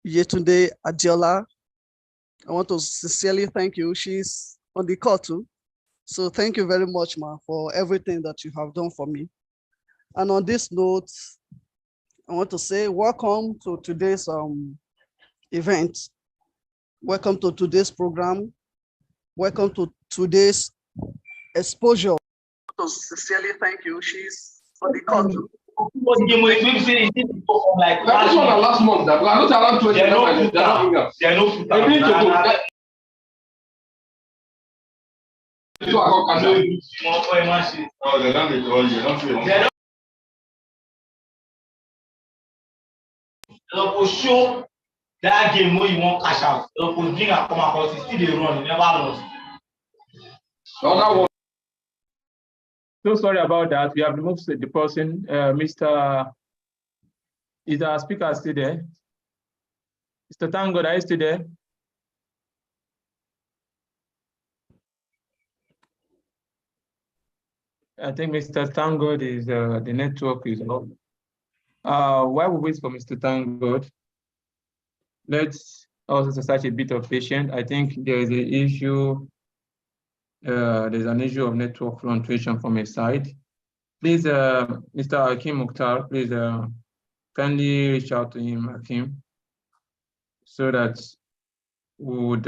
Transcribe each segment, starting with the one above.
Yetunde Adiola. I want to sincerely thank you. She's on the call too. So thank you very much, ma, for everything that you have done for me. And on this note, I want to say welcome to today's event. Welcome to today's program. Welcome to today's exposure. I want to sincerely thank you. She's on the call too. Like last month, that not around 20. They're no show that game where you want cash out. Bring and come across, still they run, never lost. So sorry about that. We have removed the person. Mr. Is our speaker still there? Mr. Tango, are you still there? I think Mr. Tango is the network is off. While we wait for Mr. Tango, let's also exercise a bit of patience. I think there is an issue. There's an issue of network fluctuation from a side. Please, Mr. Hakim Mukhtar, please kindly reach out to him, Hakim, so that we would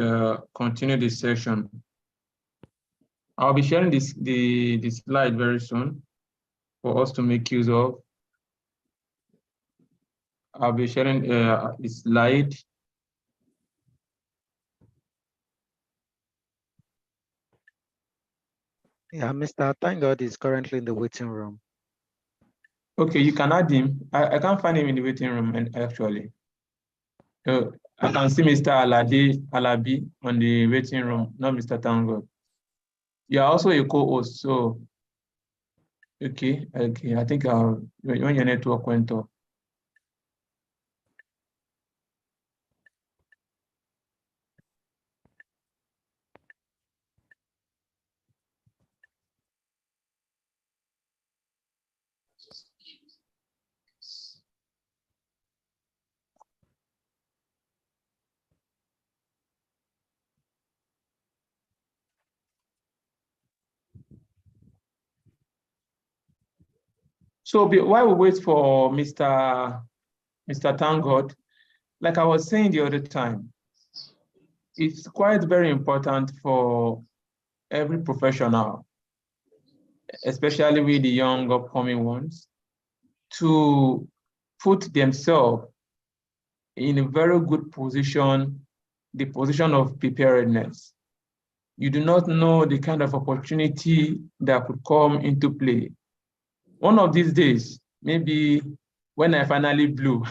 continue this session. I'll be sharing the slide very soon for us to make use of. I'll be sharing the slide. Yeah, Mr. Thank God is currently in the waiting room. Okay, you can add him. I can't find him in the waiting room, actually. I can see Mr. Alabi on the waiting room, not Mr. Tango. You are also a co-host, so okay. I think when your network went off. So while we wait for Mr. Tangod, like I was saying the other time, it's quite very important for every professional, especially with the young upcoming ones, to put themselves in a very good position, the position of preparedness. You do not know the kind of opportunity that could come into play. One of these days, maybe when I finally blew,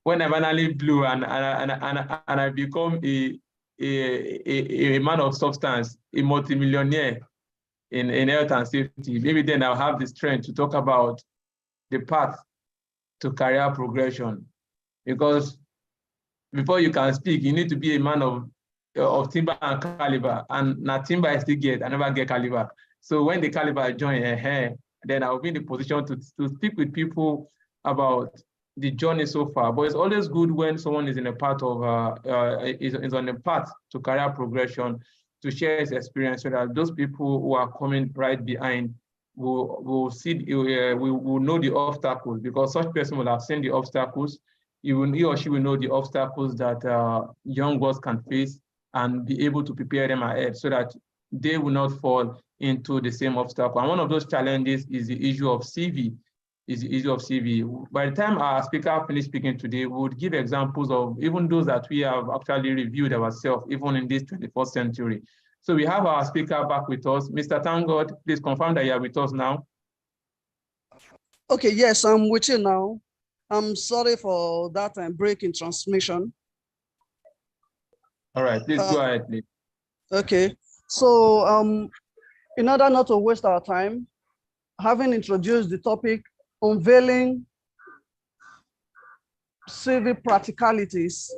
when I finally blew and I become a man of substance, a multimillionaire in health and safety, maybe then I'll have the strength to talk about the path to career progression. Because before you can speak, you need to be a man of timber and caliber, and not timber I still get, I never get caliber. So when the caliber join, then I'll be in the position to speak with people about the journey so far. But it's always good when someone is in a part of is on a path to career progression, to share his experience, so that those people who are coming right behind will see, will know the obstacles, because such person will have seen the obstacles. He or she will know the obstacles that young ones can face and be able to prepare them ahead so that they will not fall into the same obstacle. And one of those challenges is the issue of CV. By the time our speaker finished speaking today, we would give examples of even those that we have actually reviewed ourselves, even in this 21st century. So we have our speaker back with us. Mr. Tangod, please confirm that you are with us now. Okay, yes, I'm with you now. I'm sorry for that break in transmission. All right, please go ahead, please. Okay, so in order not to waste our time, having introduced the topic, unveiling CV practicalities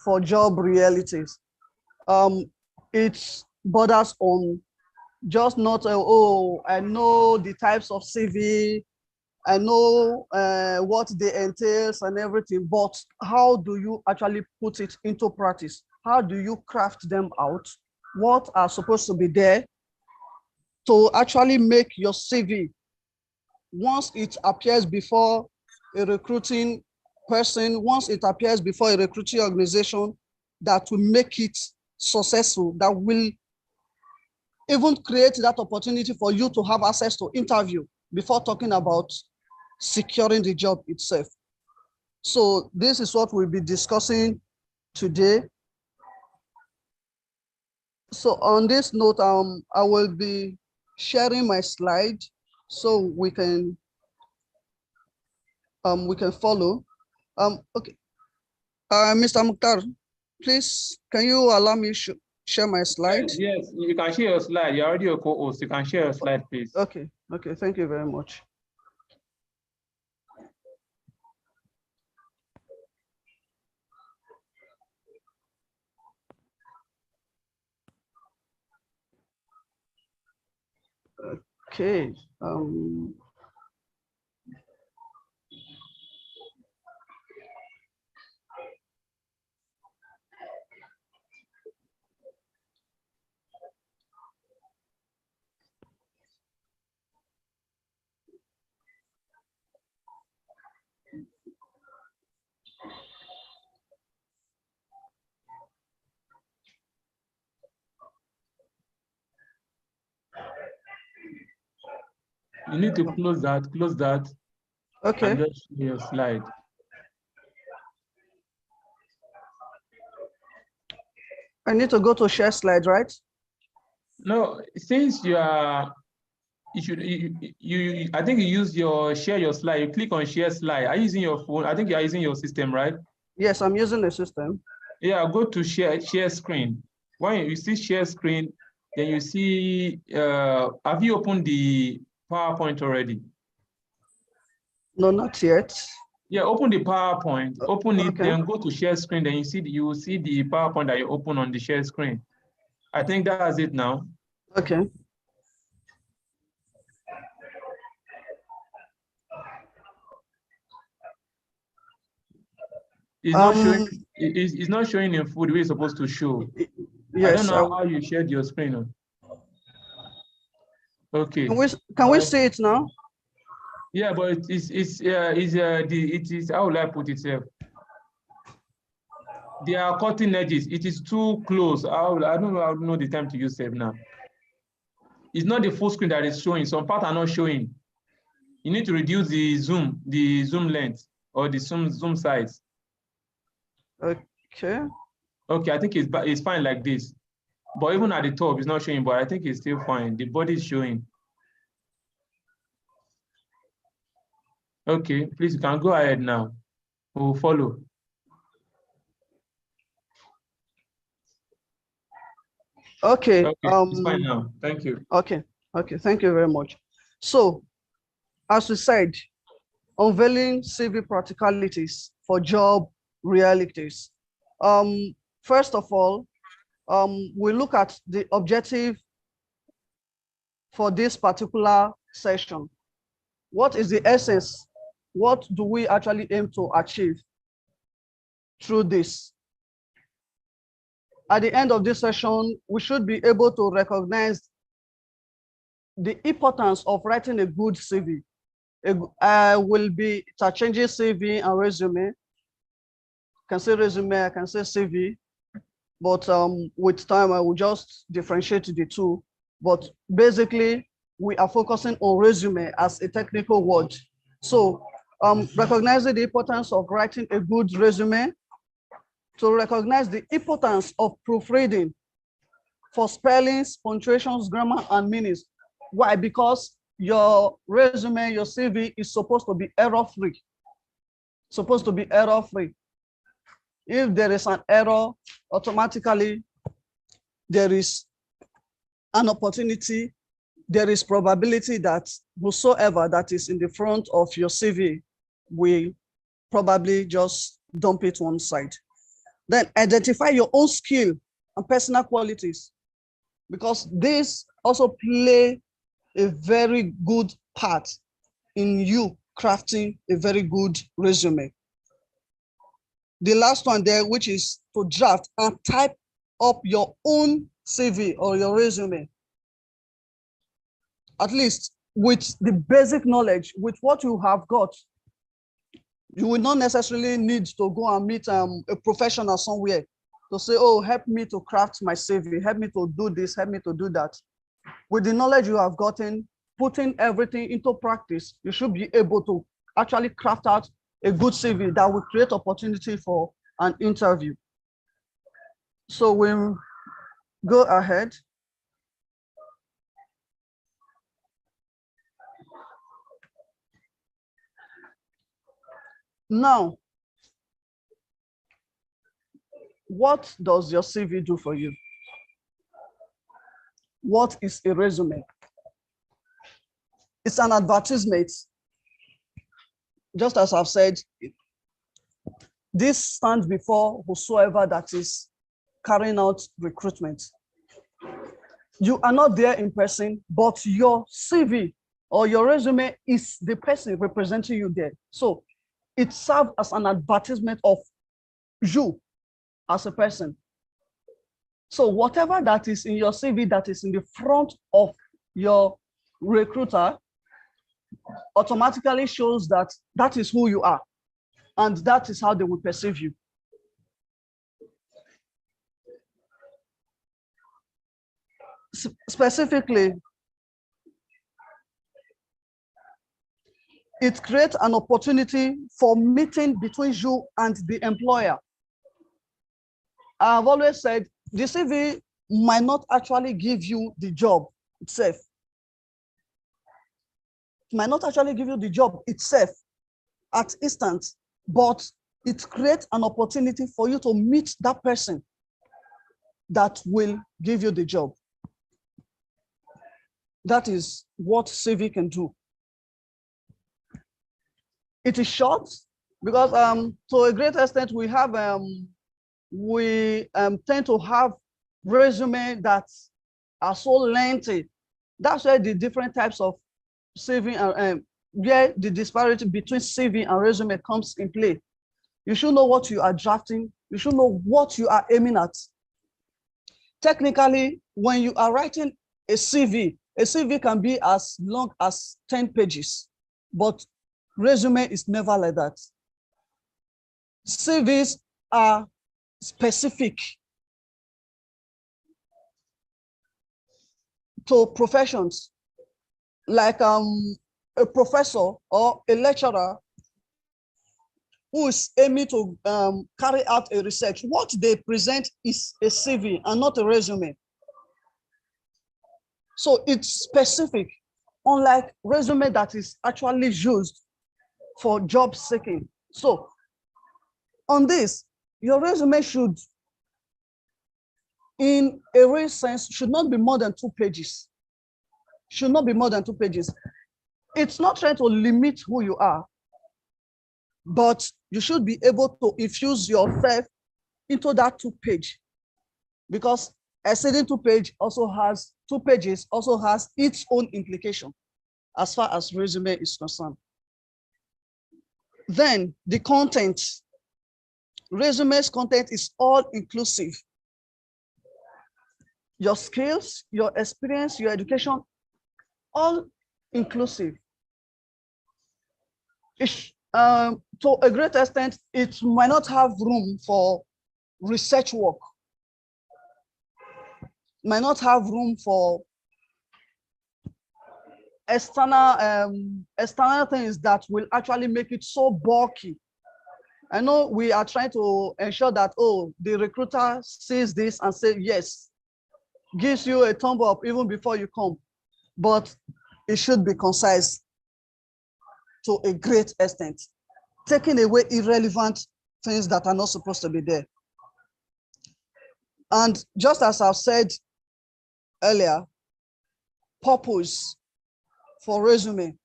for job realities. It borders on just not, oh, I know the types of CV, I know what they entails and everything, but how do you actually put it into practice? How do you craft them out? What are supposed to be there to actually make your CV, once it appears before a recruiting person, once it appears before a recruiting organization, that will make it successful, that will even create that opportunity for you to have access to interview before talking about securing the job itself. So this is what we'll be discussing today. So on this note, I will be sharing my slide so we can follow. Okay, Mr. Mukhtar, please, can you allow me share my slide? Yes, you can share your slide. You're already a co-host. You can share your slide, please. Okay, thank you very much. Okay. You need to close that. Okay. And just share your slide. I need to go to share slide, right? No, since you are, I think you use share your slide. You click on share slide. Are you using your phone? I think you are using your system, right? Yes, I'm using the system. Yeah, go to share screen. When you see share screen, then you see, have you opened the PowerPoint already? No, not yet. Yeah, open the PowerPoint, open it, Okay. then go to share screen, then you will see the PowerPoint that you open on the share screen. I think that's it now. Okay. It's not showing in full the way it's supposed to show. Yes. I don't know how you shared your screen. Okay. Can we see it now? Yeah, but it is how will I put it? There are cutting edges. It is too close. I don't know the time to use save now. It's not the full screen that is showing. Some parts are not showing. You need to reduce the zoom length or the zoom size. Okay. Okay, I think it's fine like this. But even at the top, it's not showing, but I think it's still fine. The body is showing. Okay, please, you can go ahead now. We'll follow. Okay. It's fine now. Thank you. Okay. Thank you very much. So, as we said, unveiling CV practicalities for job realities. First of all, we look at the objective for this particular session. What is the essence? What do we actually aim to achieve through this? At the end of this session, we should be able to recognize the importance of writing a good CV. I will be interchanging CV and resume. I can say resume, I can say CV, but with time, I will just differentiate the two. But basically, we are focusing on resume as a technical word. So recognizing the importance of writing a good resume, to recognize the importance of proofreading for spellings, punctuations, grammar, and meanings. Why? Because your resume, your CV is supposed to be error-free. Supposed to be error-free. If there is an error, automatically there is an opportunity, there is probability that whosoever that is in the front of your CV will probably just dump it one side. Then identify your own skill and personal qualities, because this also play a very good part in you crafting a very good resume. The last one there, which is to draft and type up your own CV or your resume. At least with the basic knowledge, with what you have got, you will not necessarily need to go and meet a professional somewhere to say, oh, help me to craft my CV, help me to do this, help me to do that. With the knowledge you have gotten, putting everything into practice, you should be able to actually craft out a good CV that will create opportunity for an interview. So we'll go ahead. Now, what does your CV do for you? What is a resume? It's an advertisement. Just as I've said, this stands before whosoever that is carrying out recruitment. You are not there in person, but your CV or your resume is the person representing you there. So it serves as an advertisement of you as a person. So whatever that is in your CV that is in the front of your recruiter automatically shows that that is who you are, and that is how they will perceive you. Specifically, it creates an opportunity for meeting between you and the employer. I've always said the CV might not actually give you the job itself. It might not actually give you the job itself at instant, but it creates an opportunity for you to meet that person that will give you the job. That is what CV can do. It is short because to a great extent we have tend to have resume that are so lengthy. That's where the different types of CV and where the disparity between CV and resume comes in play. You should know what you are drafting. You should know what you are aiming at. Technically, when you are writing a CV can be as long as 10 pages, but resume is never like that. CVs are specific to professions, like a professor or a lecturer who is aiming to carry out a research. What they present is a CV and not a resume. So it's specific, unlike resume that is actually used for job seeking. So on this, your resume should, in a real sense, should not be more than 2 pages. Should not be more than 2 pages. It's not trying to limit who you are, but you should be able to infuse yourself into that 2 page, because exceeding 2 pages also has its own implication as far as resume is concerned. Then the content. Resume's content is all inclusive. Your skills, your experience, your education, all inclusive. To a great extent, it might not have room for research work, might not have room for external things that will actually make it so bulky. I know we are trying to ensure that, oh, the recruiter sees this and says yes, gives you a thumb up even before you come, but it should be concise to a great extent, taking away irrelevant things that are not supposed to be there. And just as I've said earlier, purpose for resume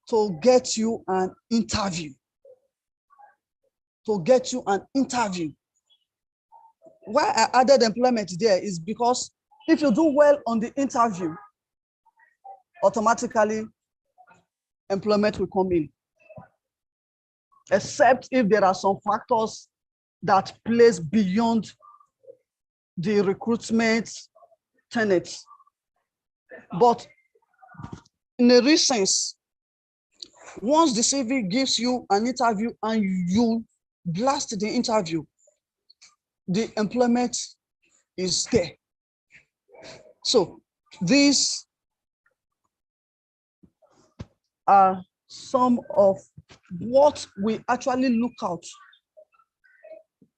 to get you an interview. To get you an interview. Why I added employment there is because if you do well on the interview, automatically employment will come in, except if there are some factors that place beyond the recruitment tenets. But in a real sense, once the CV gives you an interview and you blast the interview, the employment is there. So these are some of what we actually look out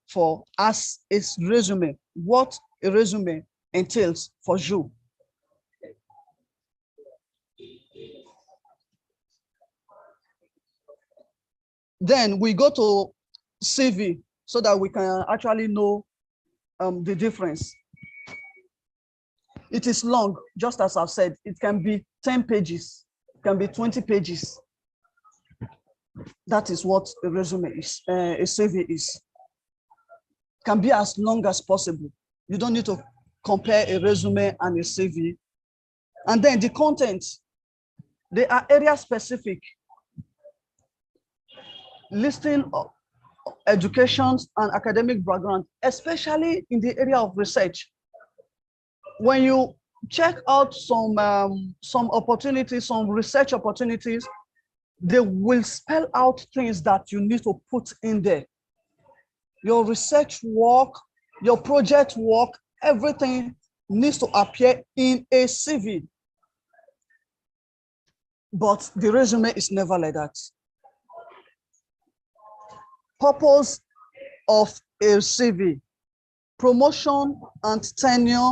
for as a resume, what a resume entails for you. Then we go to CV so that we can actually know the difference. It is long, just as I've said, it can be 10 pages, it can be 20 pages. That is what a resume is, a CV is. It can be as long as possible. You don't need to compare a resume and a CV. And then the content, they are area specific, listing education and academic background, especially in the area of research. When you check out some opportunities, some research opportunities, they will spell out things that you need to put in there. Your research work, your project work, everything needs to appear in a CV. But the resume is never like that. Purpose of a CV: promotion and tenure,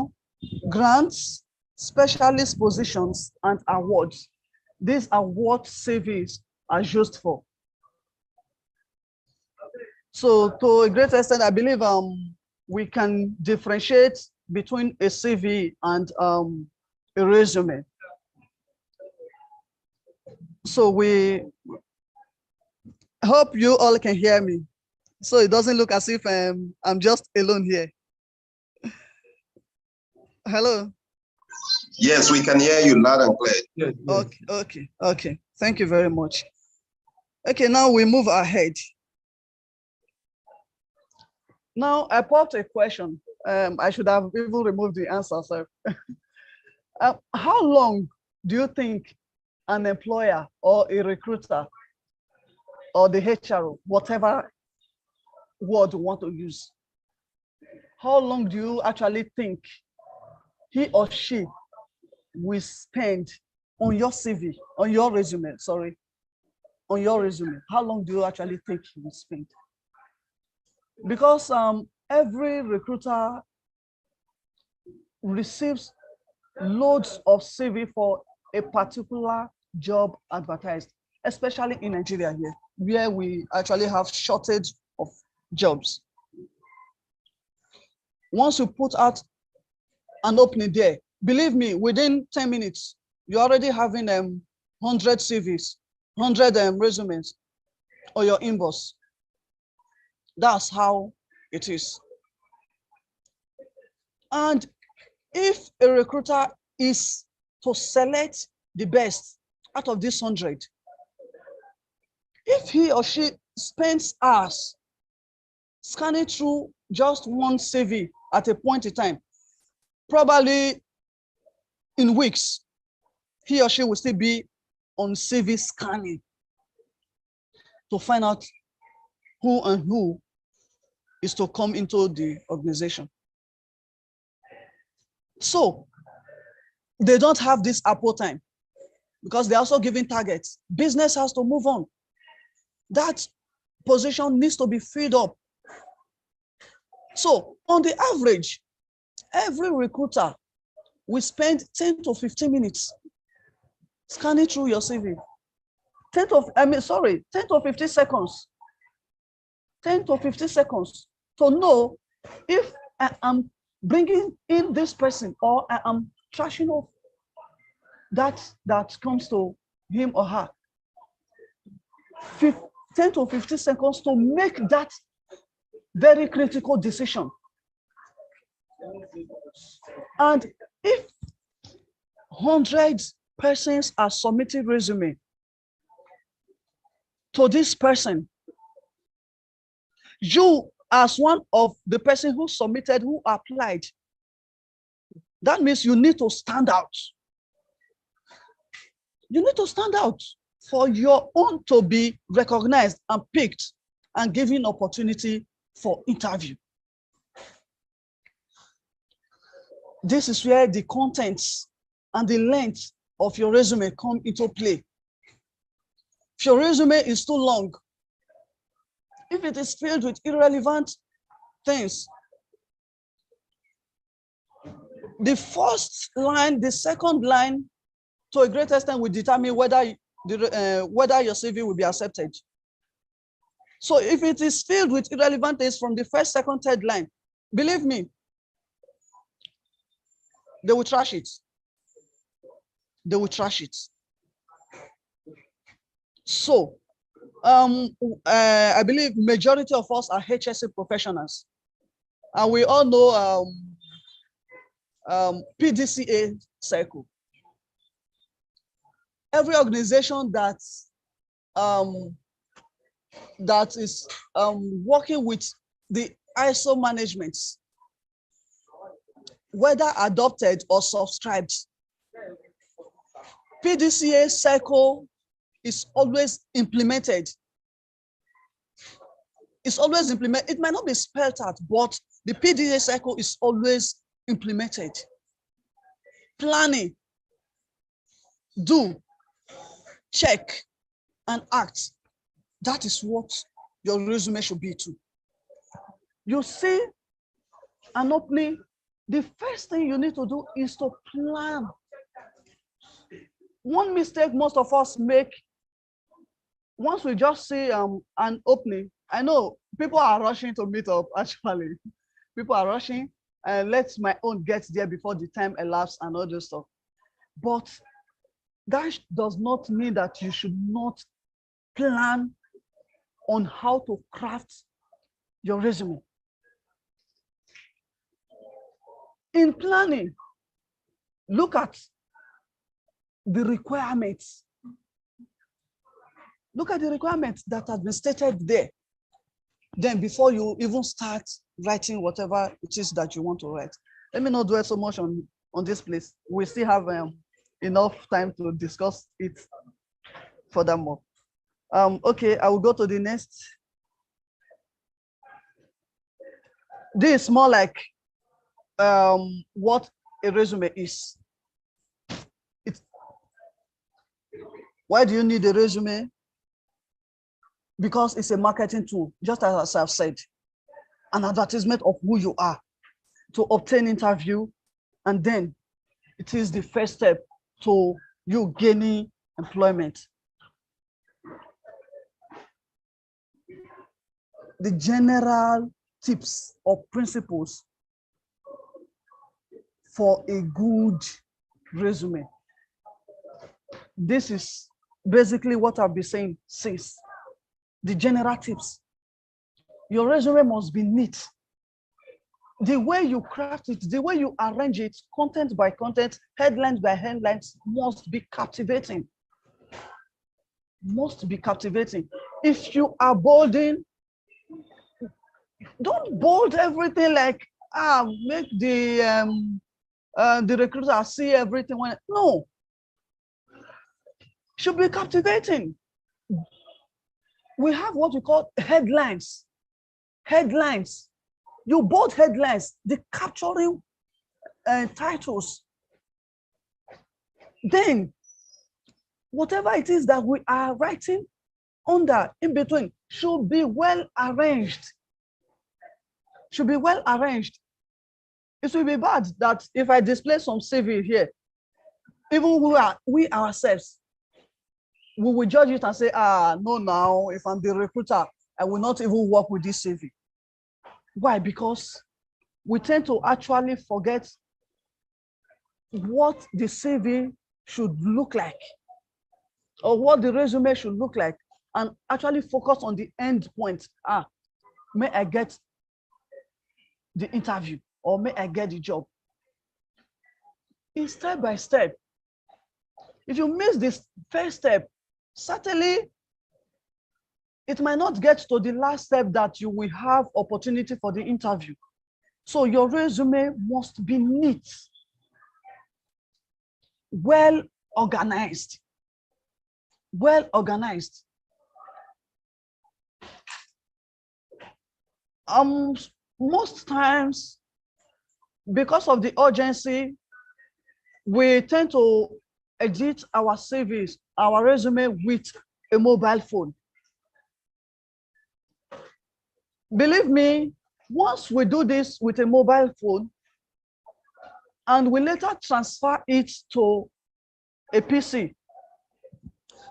grants, specialist positions, and awards. These are what CVs are used for. So to a great extent, I believe we can differentiate between a CV and a resume. So we hope you all can hear me, so it doesn't look as if I'm just alone here. Hello. Yes, we can hear you loud and clear. Yes, yes. Okay. Thank you very much. Okay, now we move ahead. Now I popped a question. I should have even removed the answer. So, how long do you think an employer or a recruiter or the HRO, whatever word you want to use, how long do you actually think he or she will spend on your CV, on your resume, sorry, on your resume? How long do you actually think he will spend? Because every recruiter receives loads of CV for a particular job advertised, especially in Nigeria here, where we actually have shortage of jobs. Once you put out an opening there, believe me, within 10 minutes, you're already having 100 CVs, 100 resumes or your inbox. That's how it is. And if a recruiter is to select the best out of this 100, if he or she spends hours scanning through just one CV at a point in time, probably in weeks, he or she will still be on CV scanning to find out who and who is to come into the organization. So they don't have this Apple time because they're also giving targets. Business has to move on. That position needs to be filled up. So on the average, every recruiter will spend 10 to 15 minutes scanning through your CV. 10 to 15 seconds. 10 to 15 seconds to know if I am bringing in this person or I am trashing off that comes to him or her. 10 to 15 seconds to make that very critical decision. And if 100 persons are submitting resume, to this person. You, as one of the person who submitted, who applied, that means you need to stand out. You need to stand out for your own to be recognized and picked and given opportunity for interview. This is where the contents and the length of your resume come into play. If your resume is too long, if it is filled with irrelevant things, the first line, the second line, to a great extent, will determine whether your CV will be accepted. So if it is filled with irrelevant things from the first, second, third line, believe me, they will trash it. They will trash it. So I believe majority of us are HSC professionals, and we all know PDCA cycle. Every organization that is working with the ISO management, whether adopted or subscribed, PDCA cycle is always implemented. It's always implemented. It might not be spelled out, but the PDCA cycle is always implemented. Planning, do, check, and act. That is what your resume should be too. You see an opening, the first thing you need to do is to plan. One mistake most of us make, once we just see an opening, I know people are rushing to meet up, actually. People are rushing, and let my own get there before the time elapses and all this stuff. But that does not mean that you should not plan on how to craft your resume. In planning, look at the requirements. Look at the requirements that have been stated there. Then before you even start writing whatever it is that you want to write. Let me not dwell so much on this place. We still have enough time to discuss it furthermore. Okay, I will go to the next. This is more like what a resume is. Why do you need a resume? Because it's a marketing tool, just as I've said, an advertisement of who you are to obtain interview, and then it is the first step to you gaining employment. The general tips or principles for a good resume. This is basically what I've been saying since. The general tips. Your resume must be neat. The way you craft it, the way you arrange it, content by content, headlines by headlines, must be captivating. Must be captivating. If you are bolding, don't bold everything like make the recruiter see everything. No, should be captivating. We have what we call headlines. Headlines. You bold headlines, the capturing titles. Then, whatever it is that we are writing under, in between, should be well arranged. Should be well arranged. It will be bad that if I display some CV here, even we ourselves, we will judge it and say, no, now, if I'm the recruiter, I will not even work with this CV. Why? Because we tend to actually forget what the CV should look like or what the resume should look like, and actually focus on the end point. May I get the interview, or may I get the job? It's step by step. If you miss this first step, certainly it might not get to the last step that you will have opportunity for the interview. So your resume must be neat, well organized, well organized. Most times, because of the urgency, we tend to edit our CVs, our resume with a mobile phone. Believe me, once we do this with a mobile phone and we later transfer it to a PC,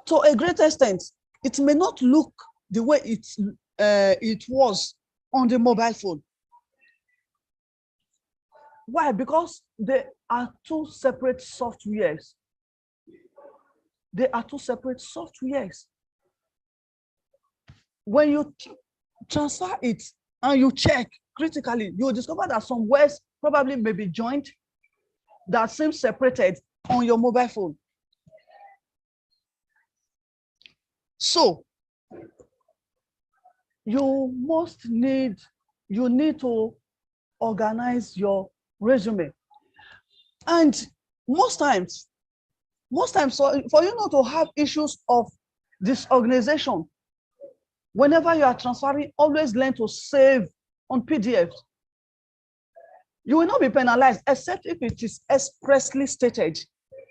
to a great extent, it may not look the way it was on the mobile phone. Why? Because they are two separate softwares. They are two separate softwares. When you transfer it and you check critically, you will discover that some words probably may be joined that seem separated on your mobile phone. So you need to organize your resume. And most times, for you not to have issues of disorganization, whenever you are transferring, always learn to save on PDFs. You will not be penalized except if it is expressly stated.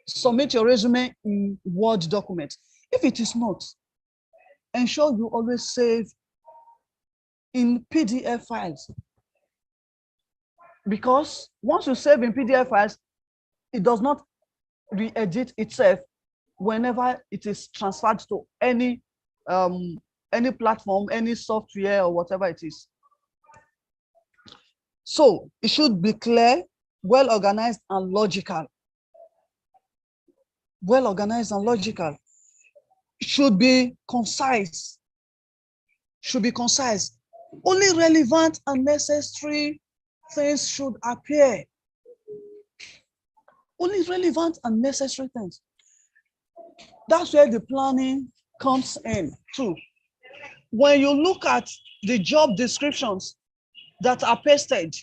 Submit your resume in Word document. If it is not, ensure you always save in PDF files. Because once you save in PDF files, it does not re-edit itself whenever it is transferred to any platform, any software, or whatever it is. So it should be clear, well organized, and logical. Well organized and logical. It should be concise. Should be concise. Only relevant and necessary things should appear. Only relevant and necessary things. That's where the planning comes in too. When you look at the job descriptions that are pasted,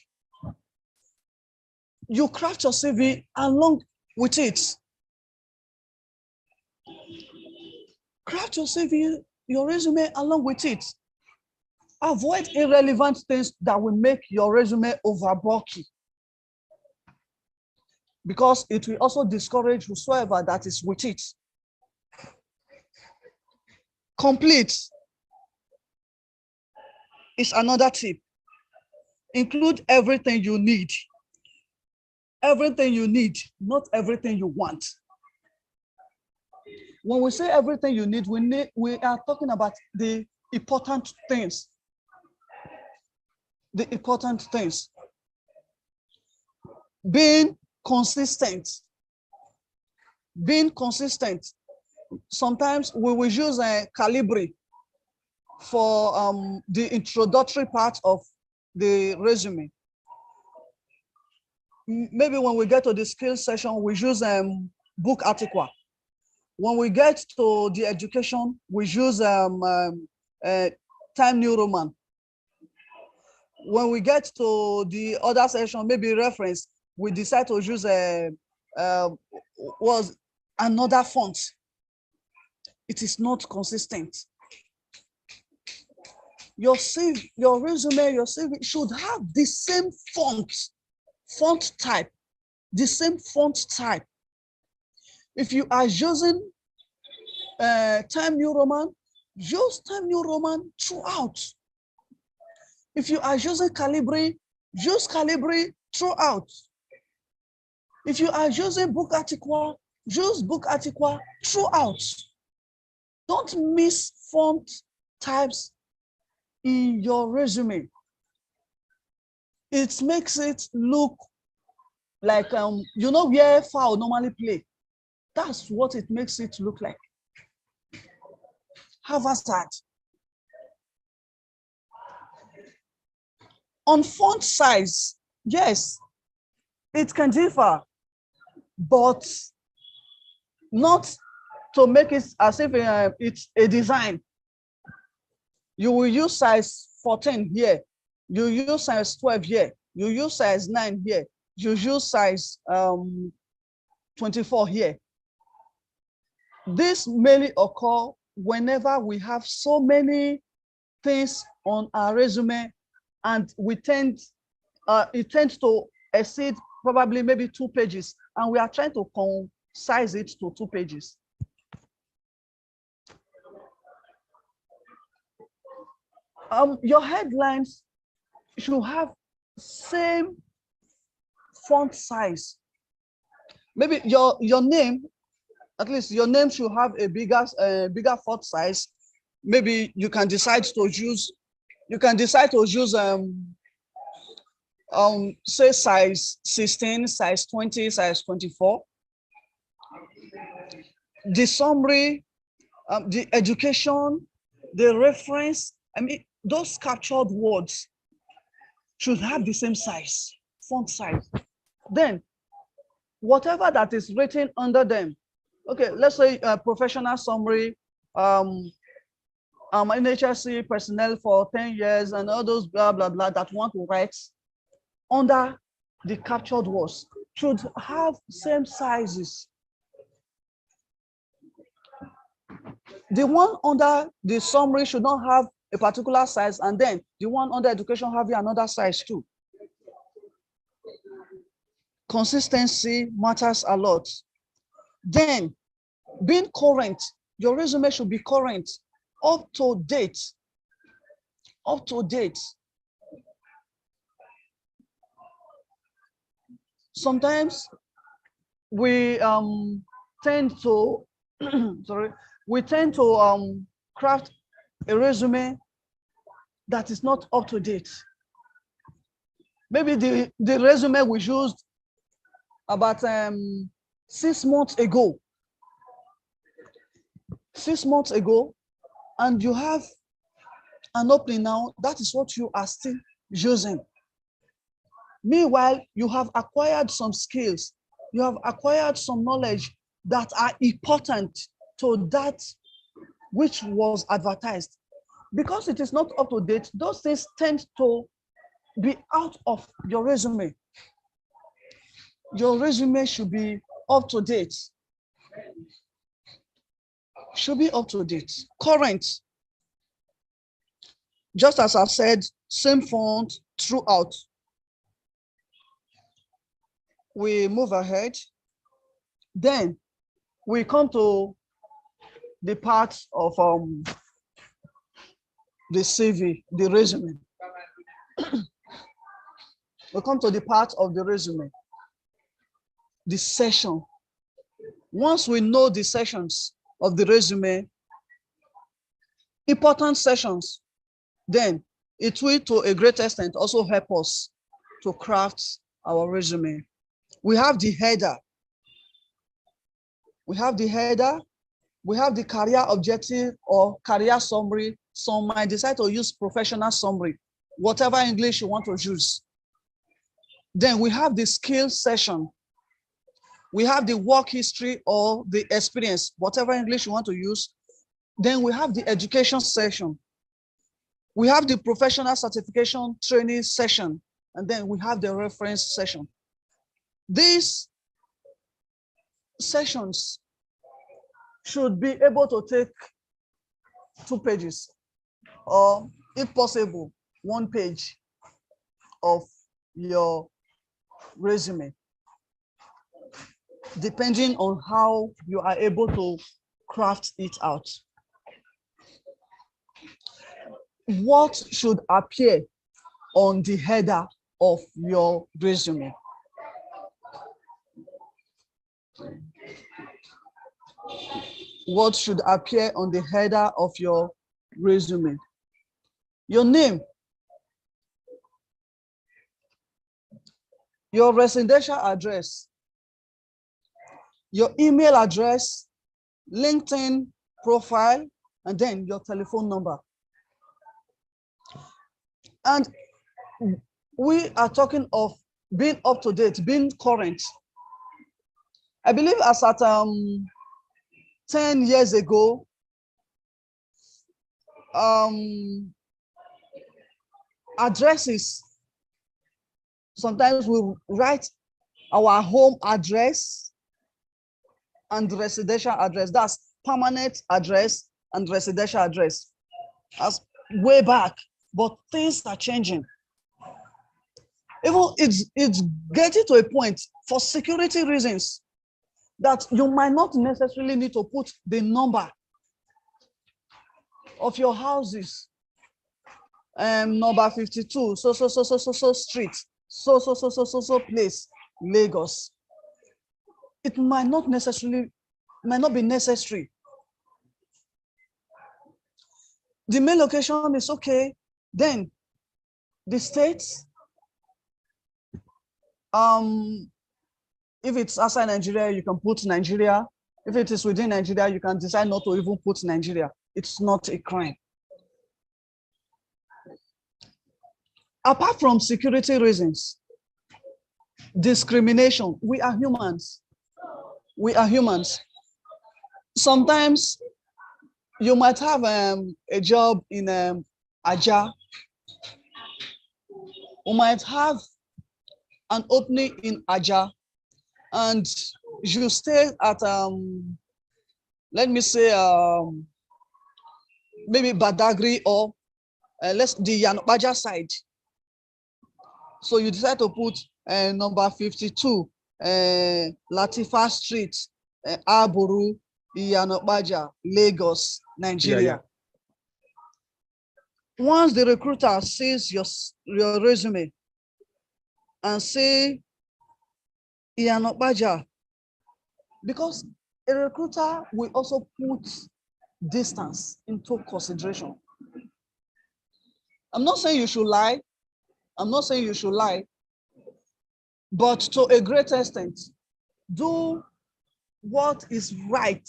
you craft your CV along with it. Craft your CV, your resume along with it. Avoid irrelevant things that will make your resume over bulky, because it will also discourage whosoever that is with it. Complete is another tip. Include everything you need. Everything you need, not everything you want. When we say everything you need, we are talking about the important things. The important things. Being consistent. Being consistent. Sometimes we will use a Calibri for the introductory part of the resume. Maybe when we get to the skills session, we use book article. When we get to the education, we use Time New Roman. When we get to the other section, maybe reference, we decide to use was another font. It is not consistent. Your CV, your resume, your CV should have the same font type, the same font type. If you are using Time New Roman, use Time New Roman throughout. If you are using Calibri, use Calibri throughout. If you are using book article, use book article throughout. Don't miss font types in your resume. It makes it look like, you know where fowl normally play. That's what it makes it look like. Have a start. On font size, yes, it can differ, but not to make it as if it's a design. You will use size 14 here. You use size 12 here. You use size 9 here. You use size 24 here. This mainly occur whenever we have so many things on our resume, and it tends to exceed probably maybe 2 pages, and we are trying to concise it to 2 pages. Your headlines should have same font size. Maybe your name, at least your name should have a bigger font size. Maybe you can decide to use say size 16, size 20, size 24. The summary, the education, the reference, I mean, those captured words should have the same size, font size. Then, whatever that is written under them, okay, let's say a professional summary, NHSC personnel for 10 years and all those blah, blah, blah that want to write under the captured words should have same sizes. The one under the summary should not have a particular size, and then the one under education have another size too. Consistency matters a lot. Then, being current, your resume should be current, up to date. Up to date. Sometimes we tend to craft a resume that is not up to date. Maybe the resume we used about 6 months ago. 6 months ago, and you have an opening now, that is what you are still using. Meanwhile, you have acquired some skills, you have acquired some knowledge that are important to that which was advertised. Because it is not up to date, those things tend to be out of your resume. Your resume should be up to date. Should be up to date, current. Just as I've said, same font throughout. We move ahead. Then we come to the part of the CV, the resume. We come to the part of the resume, the section. Once we know the sections of the resume, important sections, then it will to a great extent also help us to craft our resume. We have the header. We have the header. We have the career objective or career summary. Some might decide to use professional summary, whatever English you want to use. Then we have the skills section. We have the work history or the experience, whatever English you want to use. Then we have the education section. We have the professional certification training section. And then we have the reference section. These sections should be able to take 2 pages, or if possible, 1 page of your resume, depending on how you are able to craft it out. What should appear on the header of your resume? What should appear on the header of your resume? Your name, your residential address, your email address, LinkedIn profile, and then your telephone number. And we are talking of being up to date, being current. I believe as at 10 years ago, Addresses. Sometimes we write our home address and residential address. That's permanent address and residential address. That's way back, but things are changing. Even it's getting to a point for security reasons that you might not necessarily need to put the number of your houses. Number 52, so street, so place, Lagos. It might not be necessary. The main location is okay. Then the states, if it's outside Nigeria, you can put Nigeria. If it is within Nigeria, you can decide not to even put Nigeria. It's not a crime. Apart from security reasons, discrimination, we are humans. We are humans. Sometimes you might have a job in Aja. You might have an opening in Aja, and you stay at let me say maybe Badagry or the Yanobaja side. So you decide to put number 52, Latifa Street, Aburu, Yanobaja, Lagos, Nigeria. Yeah. Once the recruiter sees your resume and say Yanobaja, because a recruiter will also put distance into consideration. I'm not saying you should lie. I'm not saying you should lie, but to a great extent, do what is right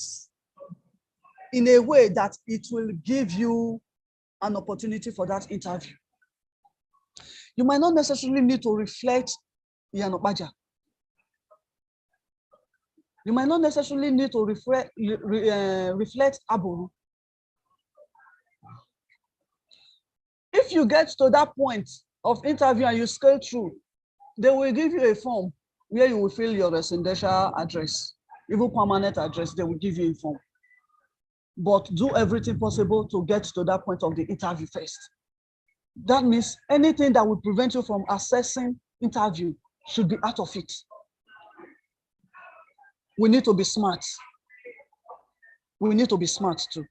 in a way that it will give you an opportunity for that interview. You might not necessarily need to reflect Yanobaja. You might not necessarily need to reflect Aburu. If you get to that point of interview and you scale through, they will give you a form where you will fill your residential address, even permanent address, they will give you a form. But do everything possible to get to that point of the interview first. That means anything that will prevent you from accessing interview should be out of it. We need to be smart. We need to be smart too.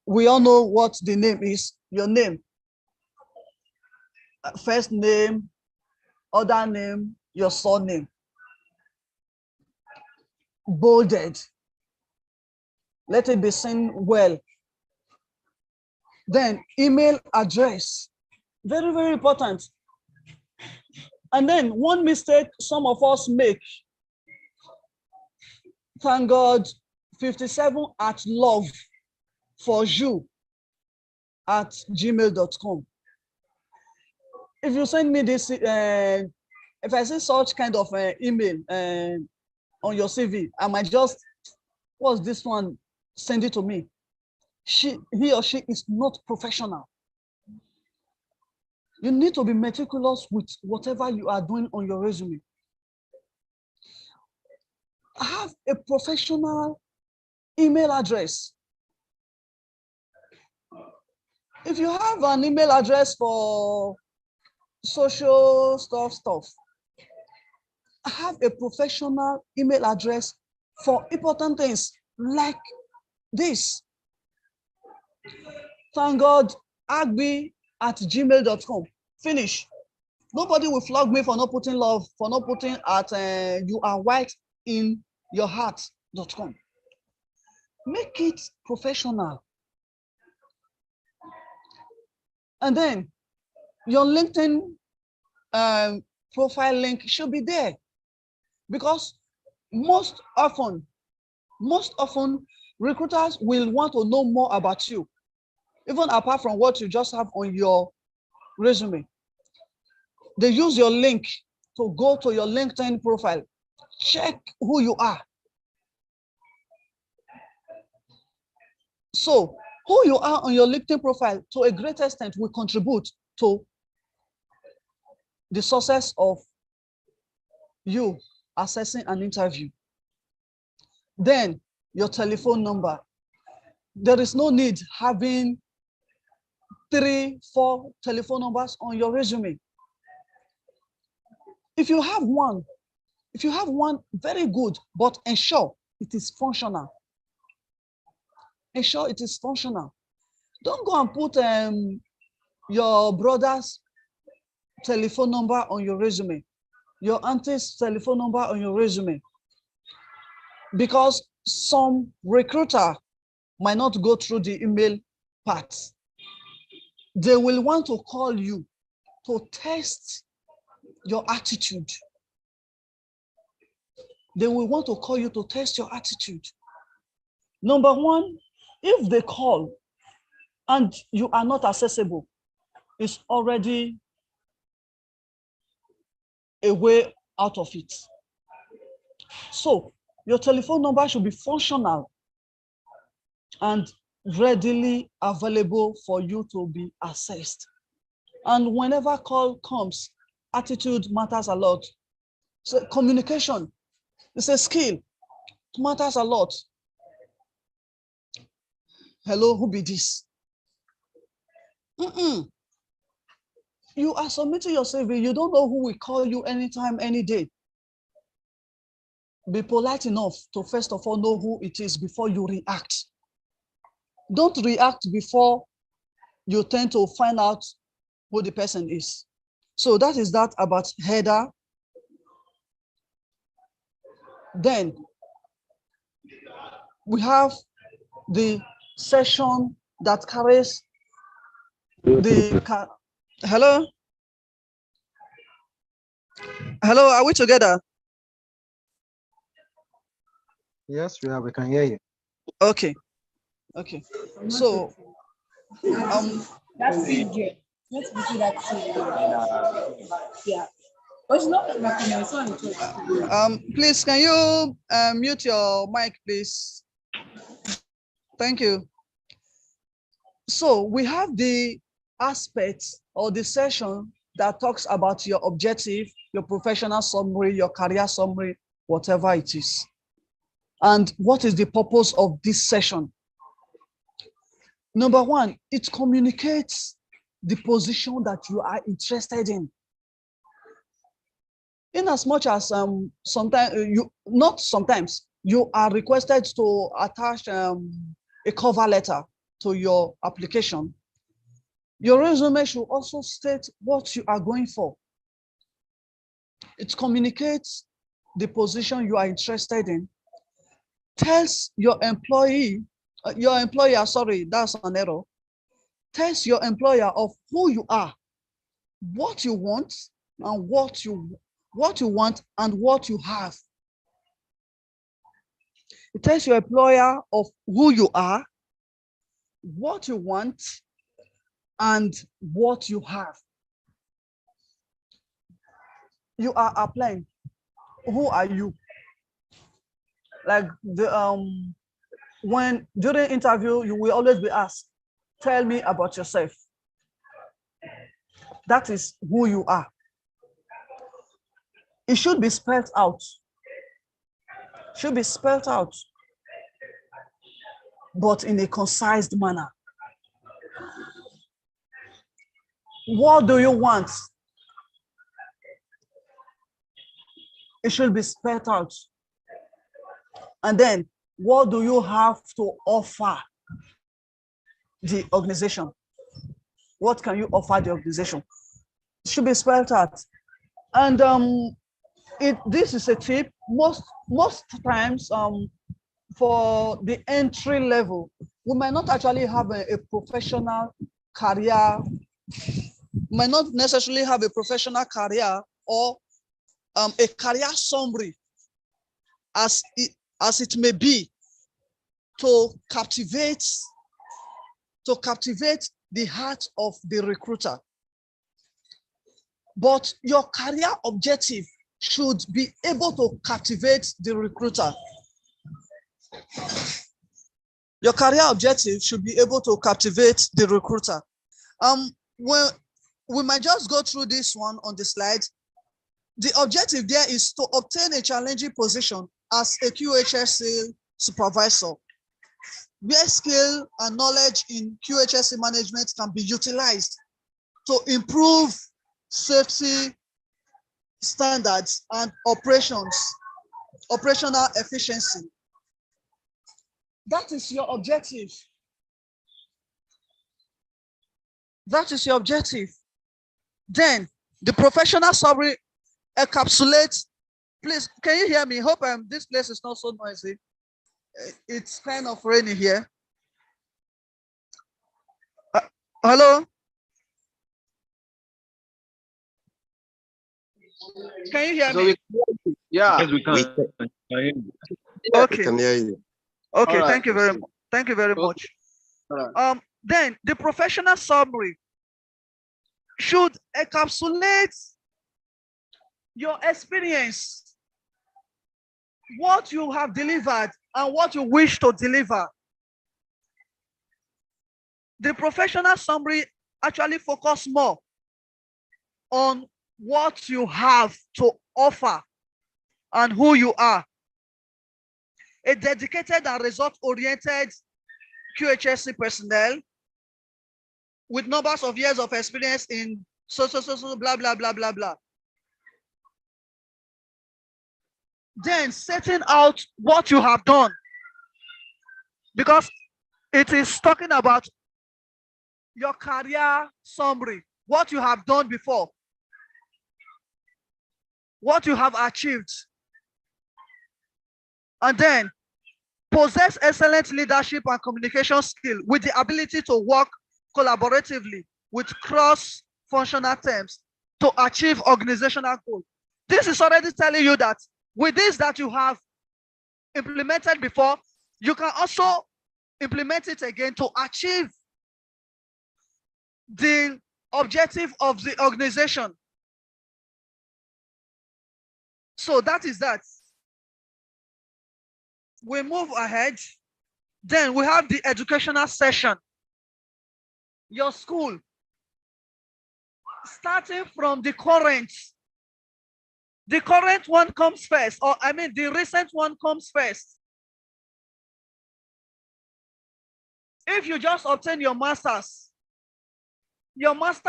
We all know what the name is, your name. First name, other name, your surname. Bolded. Let it be seen well. Then email address. Very, very important. And then one mistake some of us make. Thank God, 57@love4you@gmail.com. If you send me this, if I see such kind of email on your CV, I might just, what's this one? Send it to me. He or she is not professional. You need to be meticulous with whatever you are doing on your resume. Have a professional email address. If you have an email address for social stuff, have a professional email address for important things like this. Thank God, agbi@gmail.com. Finish. Nobody will flog me for not putting love, for not putting at you are white in your heart.com. Make it professional. And then your LinkedIn profile link should be there, because most often recruiters will want to know more about you, even apart from what you just have on your resume. They use your link to go to your LinkedIn profile, check who you are. So Who you are on your LinkedIn profile to a great extent will contribute to the success of you assessing an interview. Then your telephone number. There is no need having 3, 4 telephone numbers on your resume. If you have one, very good, but ensure it is functional. Ensure it is functional. Don't go and put your brother's telephone number on your resume, your auntie's telephone number on your resume, because some recruiter might not go through the email part. They will want to call you to test your attitude. They will want to call you to test your attitude. Number one, if they call and you are not accessible, it's already a way out of it. So your telephone number should be functional and readily available for you to be assessed. And whenever call comes, attitude matters a lot. So communication is a skill. It matters a lot. Hello, who be this? You are submitting your CV. You don't know who will call you anytime, any day. Be polite enough to first of all know who it is before you react. Don't react before you tend to find out who the person is. So that is that about header. Then we have the session that carries the, hello? Hello, are we together? Yes, we can hear you. Okay. Okay. So that's CJ. Let's do that CJ. Yeah. But it's not please, can you mute your mic, please? Thank you. So we have the aspects or the session that talks about your objective, your professional summary, your career summary, whatever it is. And what is the purpose of this session? Number one, it communicates the position that you are interested in. In as much as sometimes you are requested to attach a cover letter to your application, your resume should also state what you are going for. It communicates the position you are interested in, tells your employer, sorry, that's an error, tells your employer of who you are, what you want, and what you want and what you have. It tells your employer of who you are, what you want, and what you have. You are applying. Who are you? Like when during interview, you will always be asked, tell me about yourself. That is who you are. It should be spelled out. Should be spelled out, but in a concise manner. What do you want? It should be spelled out. And then, what do you have to offer the organization? What can you offer the organization? It should be spelled out. And this is a tip. Most times, for the entry level, we might not actually have a professional career, might not necessarily have a professional career or a career summary as it may be to captivate the heart of the recruiter. But your career objective should be able to captivate the recruiter. Your career objective should be able to captivate the recruiter. Well, we might just go through this one on the slide. The objective there is to obtain a challenging position as a QHSE supervisor, where skill and knowledge in QHSE management can be utilized to improve safety standards and operational efficiency. That is your objective. That is your objective. Then the professional summary encapsulates. Please, can you hear me? Hope this place is not so noisy. It's kind of rainy here. Hello? Can you hear me? Yeah. Yes, we can. Okay. We can hear you. Okay, All right. thank you very much. Thank you very much. All right. Then the professional summary should encapsulate your experience, what you have delivered and what you wish to deliver. The professional summary actually focus more on what you have to offer and who you are. A dedicated and result-oriented QHSE personnel with numbers of years of experience in so, blah, blah, blah, blah, blah. Then setting out what you have done, because it is talking about your career summary, what you have done before, what you have achieved. And then possess excellent leadership and communication skill with the ability to work collaboratively with cross-functional teams to achieve organizational goals. This is already telling you that with this that you have implemented before, you can also implement it again to achieve the objective of the organization. So that is that. We move ahead. Then we have the educational session. Your school, starting from the current one comes first, or I mean the recent one comes first. If you just obtain your master's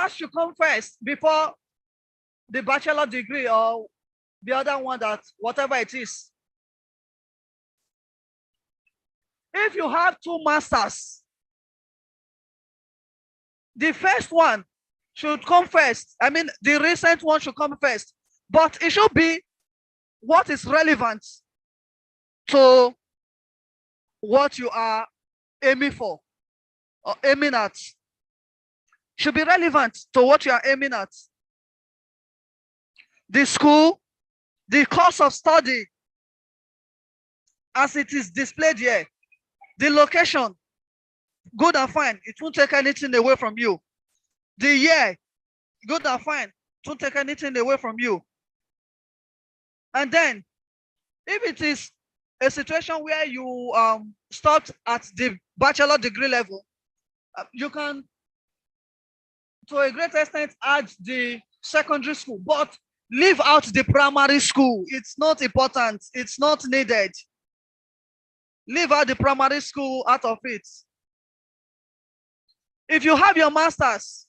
should come first before the bachelor degree or the other one, that whatever it is. If you have 2 masters, the first one should come first. I mean, the recent one should come first, but it should be what is relevant to what you are aiming for or aiming at. Should be relevant to what you are aiming at. The school, the course of study, as it is displayed here, the location, good and fine, it won't take anything away from you. The year, good and fine, it won't take anything away from you. And then, if it is a situation where you stopped at the bachelor degree level, you can, to a great extent, add the secondary school, but leave out the primary school. It's not important. It's not needed. Leave out the primary school out of it. If you have your master's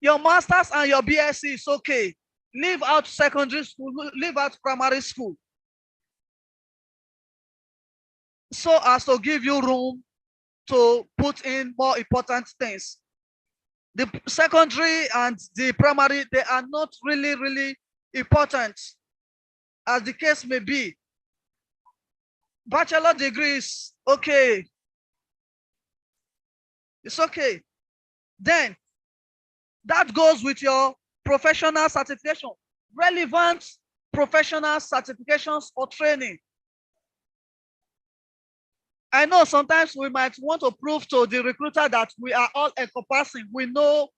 and your BSc is okay. Leave out secondary school, leave out primary school, so as to give you room to put in more important things. The secondary and the primary, they are not really important, as the case may be. Bachelor degrees, okay. It's okay. Then that goes with your professional certification, relevant professional certifications or training. I know sometimes we might want to prove to the recruiter that we are all encompassing. We know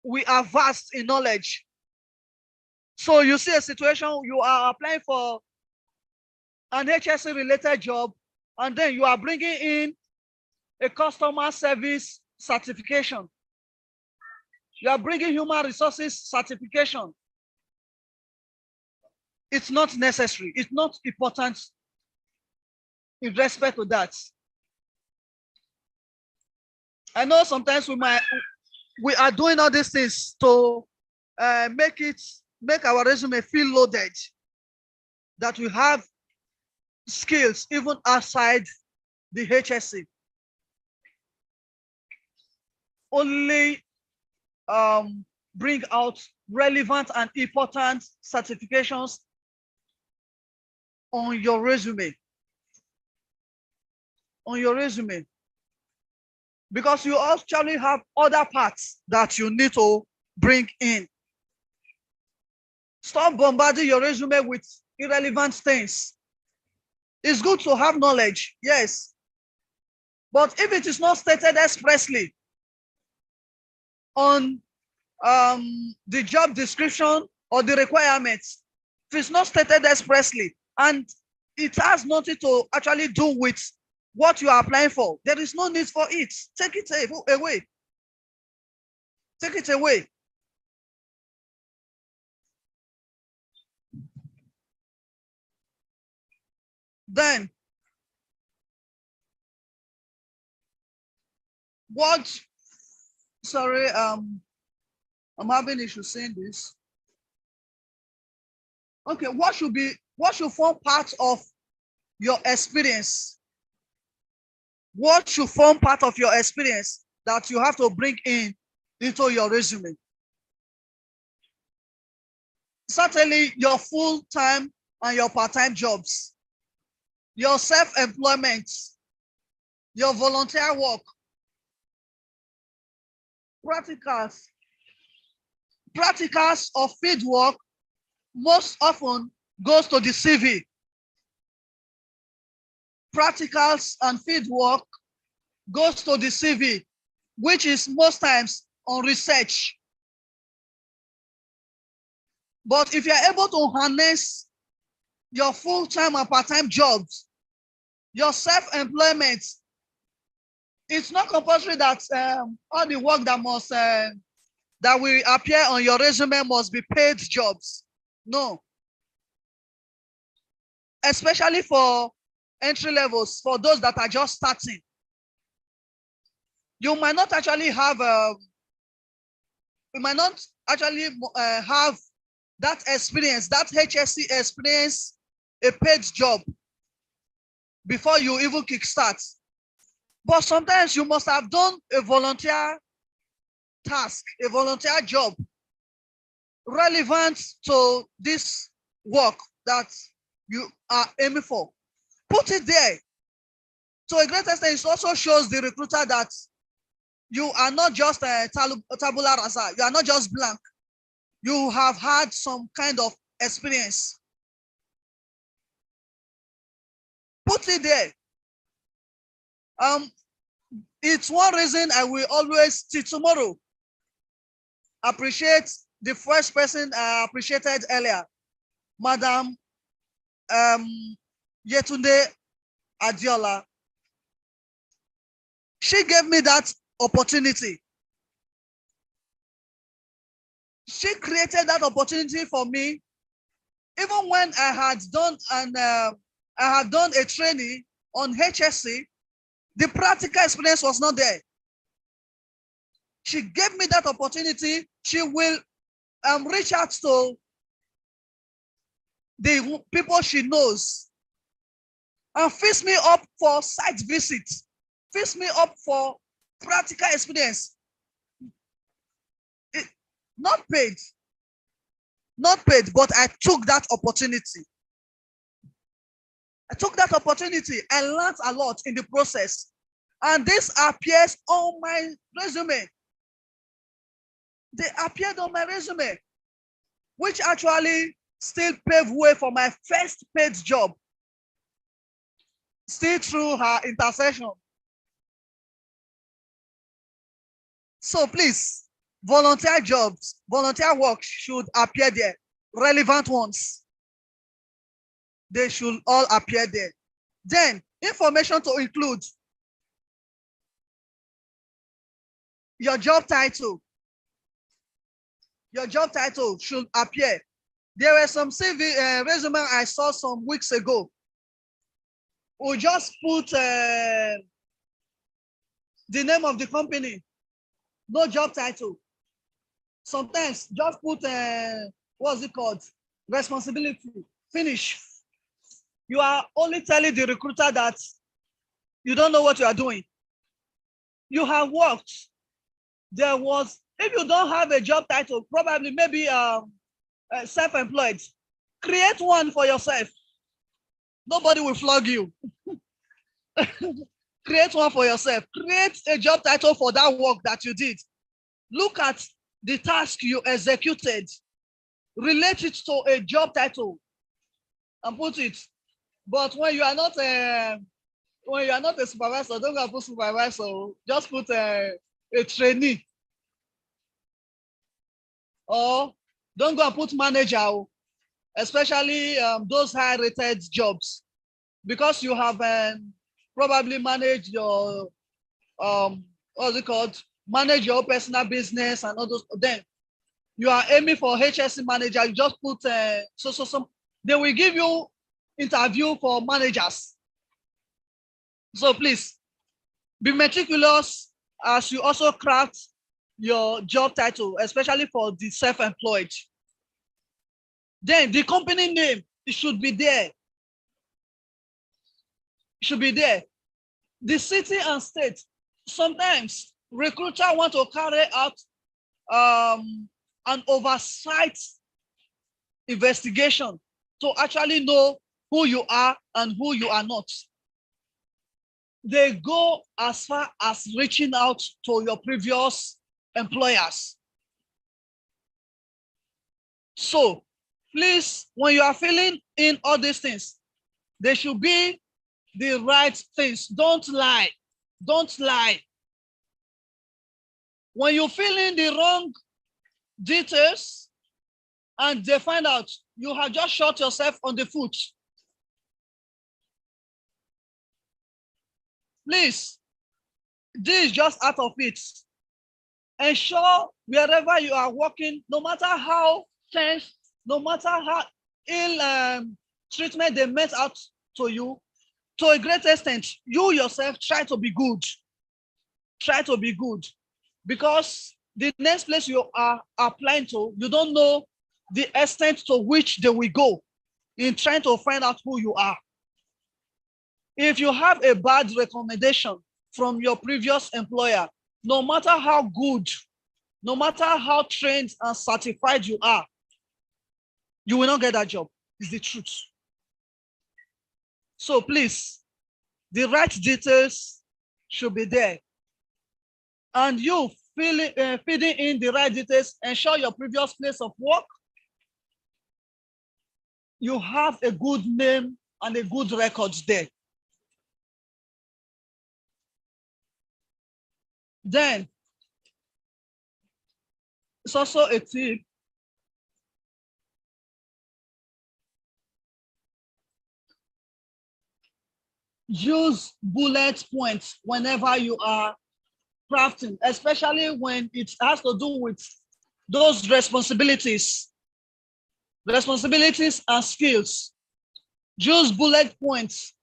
we are vast in knowledge. So you see a situation, you are applying for an HSC related job, and then you are bringing in a customer service certification. You are bringing human resources certification. It's not necessary. It's not important in respect to that. I know sometimes we are doing all these things to make our resume feel loaded, that we have skills even outside the HSC. Only bring out relevant and important certifications on your resume. On your resume. Because you actually have other parts that you need to bring in. Stop bombarding your resume with irrelevant things. It's good to have knowledge, yes. But if it is not stated expressly on the job description or the requirements, if it's not stated expressly and it has nothing to actually do with what you are applying for, there is no need for it. Take it away. Take it away. Then, sorry, I'm having issues saying this. Okay, what should form part of your experience? What should form part of your experience that you have to bring into your resume? Certainly your full-time and your part-time jobs, your self-employment, your volunteer work, practicals of field work most often goes to the CV. Practicals and field work goes to the CV, which is most times on research. But if you're able to harness your full-time and part-time jobs, your self-employment, it's not compulsory that all the work that will appear on your resume must be paid jobs. No. Especially for entry levels, for those that are just starting. You might not actually have have that experience, that HSC experience, a paid job before you even kickstart. But sometimes you must have done a volunteer task, a volunteer job relevant to this work that you are aiming for. Put it there. To a great extent, it also shows the recruiter that you are not just a tabula rasa. You are not just blank. You have had some kind of experience. Put it there. It's one reason I will always, till tomorrow, appreciate the first person I appreciated earlier, Madam Yetunde Adiola. She gave me that opportunity. She created that opportunity for me, even when I had done a training on HSC. The practical experience was not there. She gave me that opportunity. She will reach out to the people she knows and fix me up for site visits, fix me up for practical experience. Not paid, but I took that opportunity. I learned a lot in the process. And this appears on my resume. They appeared on my resume, which actually still paved way for my first paid job, still through her intercession. So please, volunteer jobs, volunteer work should appear there, relevant ones. They should all appear there. Then, information to include. your job title. Your job title should appear. There were some CV resume I saw some weeks ago. We just put the name of the company, no job title. Sometimes just put what's it called? Responsibility. Finish. You are only telling the recruiter that you don't know what you are doing. You have worked. There was, if you don't have a job title, probably maybe self-employed, create one for yourself. Nobody will flog you. Create one for yourself. Create a job title for that work that you did. Look at the task you executed. Relate it to a job title and put it. But when you are not a supervisor, don't go put supervisor. Just put a trainee. Or don't go and put manager, especially those high-rated jobs, because you have probably managed your what's it called? Manage your personal business and all those. Then you are aiming for HSC manager. You just put so. They will give you interview for managers. So please be meticulous as you also craft your job title, especially for the self-employed. Then the company name, it should be there. It should be there. The city and state. Sometimes recruiter want to carry out an oversight investigation to actually know who you are and who you are not. They go as far as reaching out to your previous employers. So please, when you are filling in all these things, they should be the right things. Don't lie. Don't lie. When you fill in the wrong details and they find out, you have just shot yourself on the foot. Please, this is just out of it. Ensure wherever you are working, no matter how tense, no matter how ill treatment they met out to you, to a great extent, you yourself try to be good. Try to be good. Because the next place you are applying to, you don't know the extent to which they will go in trying to find out who you are. If you have a bad recommendation from your previous employer, no matter how good, no matter how trained and certified you are, you will not get that job. It's the truth. So please, the right details should be there. And you feeding in the right details, ensure your previous place of work, you have a good name and a good record there. Then, it's also a tip. Use bullet points whenever you are crafting, especially when it has to do with those responsibilities and skills. Use bullet points.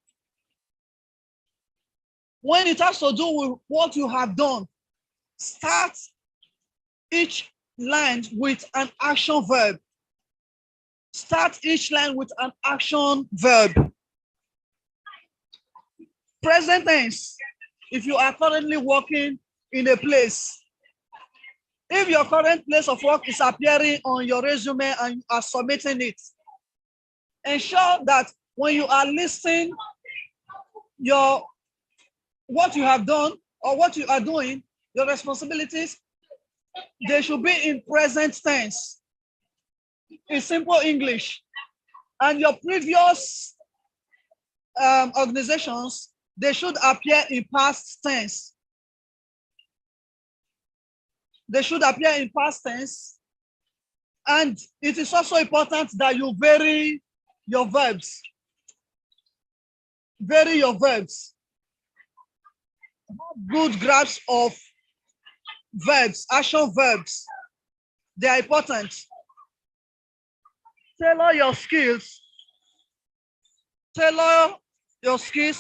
When it has to do with what you have done, start each line with an action verb. Start each line with an action verb. Present tense, if you are currently working in a place, if your current place of work is appearing on your resume and you are submitting it, ensure that when you are listing what you have done or what you are doing, your responsibilities, they should be in present tense, in simple English. And your previous organizations, they should appear in past tense. They should appear in past tense. And it is also important that you vary your verbs. Vary your verbs. Good grasp of verbs, action verbs. They are important. Tailor your skills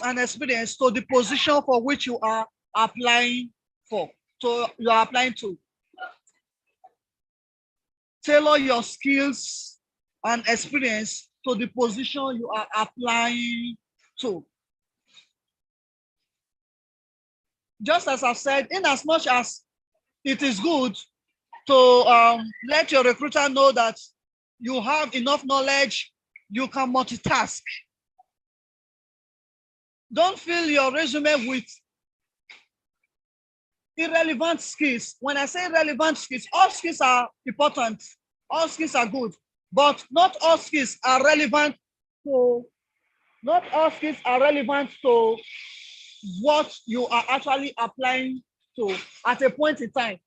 and experience to the position for which you are applying for. So you are applying to. Tailor your skills and experience to the position you are applying to. Just as I've said, in as much as it is good to let your recruiter know that you have enough knowledge, you can multitask. Don't fill your resume with irrelevant skills. When I say relevant skills, all skills are important. All skills are good, but not all skills are relevant to what you are actually applying to at a point in time.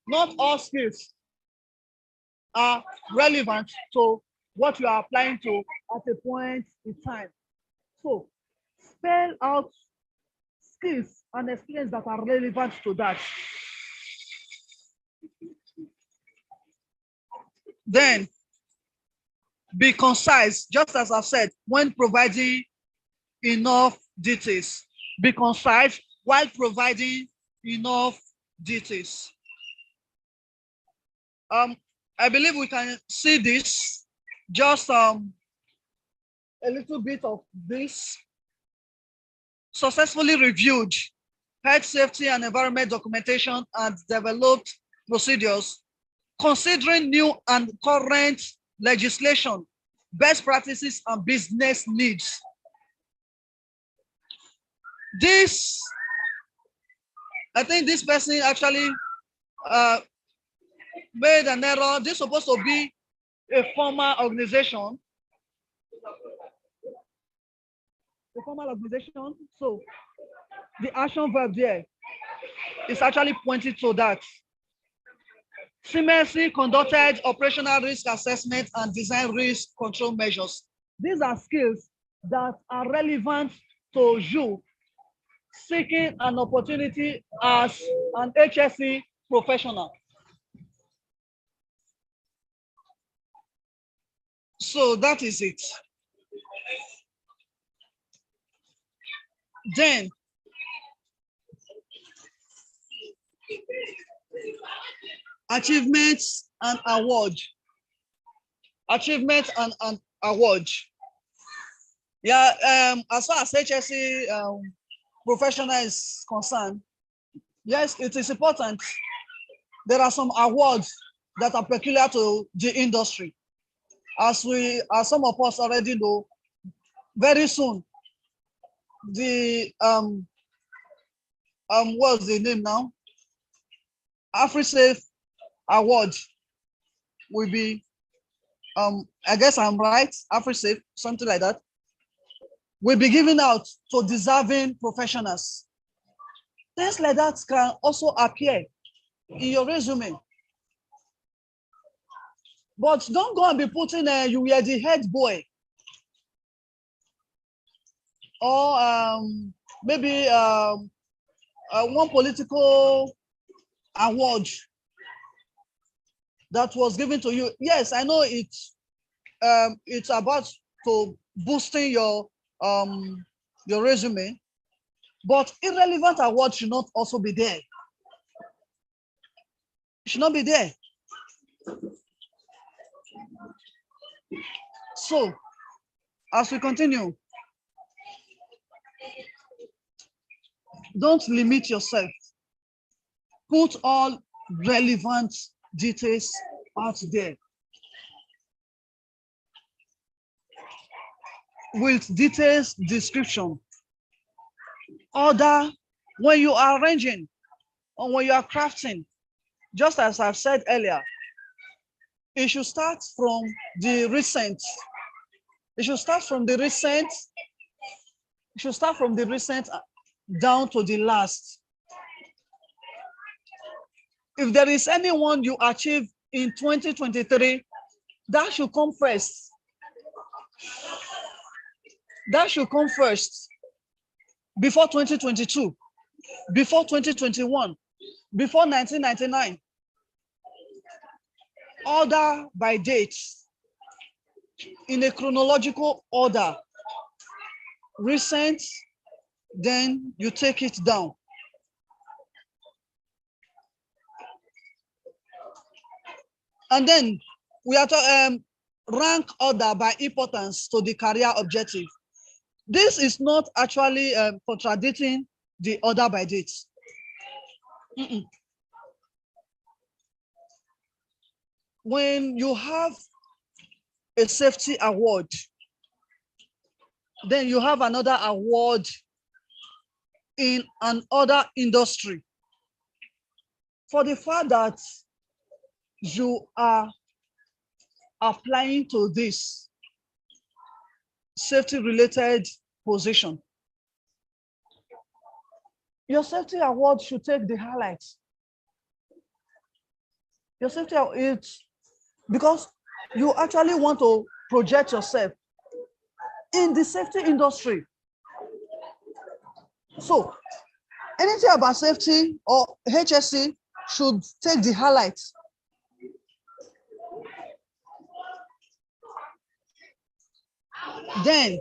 Not all skills are relevant to what you are applying to at a point in time. So spell out skills and experience that are relevant to that. Then be concise, just as I've said, when providing enough details. Be concise while providing enough details. I believe we can see this, just a little bit of this. Successfully reviewed health safety and environment documentation and developed procedures, considering new and current legislation, best practices, and business needs. This, I think this person actually made an error. This is supposed to be a formal organization. So the action verb there is actually pointing to that. Seamlessly conducted operational risk assessment and design risk control measures. These are skills that are relevant to you seeking an opportunity as an HSE professional. So that is it. Then achievements and award. Achievements and award. Yeah, as far as HSE professional is concerned, yes, it is important. There are some awards that are peculiar to the industry. As some of us already know, very soon, the what's the name now? AfriSafe Award will be, I guess I'm right, AfriSafe, something like that, will be given out to deserving professionals. Things like that can also appear in your resume. But don't go and be putting you were the head boy, or maybe one political award that was given to you. Yes, I know it's about to boosting your resume, but irrelevant award should not also be there. It should not be there. So, as we continue, don't limit yourself. Put all relevant details out there with details description. Order when you are arranging or when you are crafting, just as I've said earlier, it should start from the recent. It should start from the recent. It should start from the recent down to the last. If there is anyone you achieve in 2023, that should come first. That should come first before 2022. before 2021, before 1999. Order by date in a chronological order. Recent, then you take it down. And then we are to rank order by importance to the career objective. This is not actually contradicting the order by date. When you have a safety award, then you have another award in another industry for the fact that you are applying to this safety related position. Your safety award should take the highlights. Your safety award, because you actually want to project yourself in the safety industry. So anything about safety or HSC should take the highlights. Then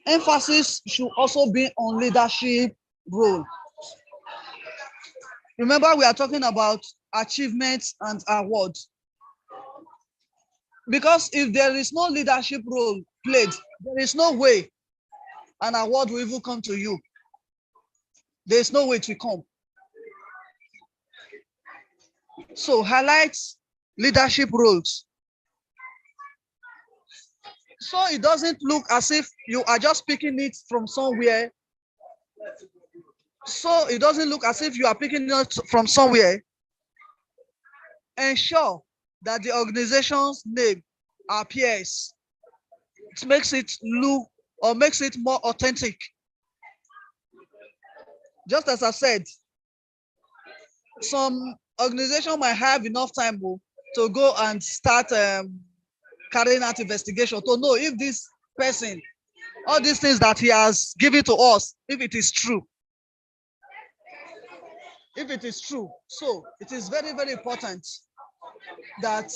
emphasis should also be on leadership role. Remember, we are talking about achievements and awards. Because if there is no leadership role played, there is no way an award will even come to you. There is no way to come. So highlight leadership roles. So it doesn't look as if you are just picking it from somewhere. So it doesn't look as if you are picking it from somewhere. Ensure that the organization's name appears. It makes it look or makes it more authentic. Just as I said, some organization might have enough time to go and start carrying out investigation to know if this person, all these things that he has given to us, if it is true. If it is true. So it is very, very important that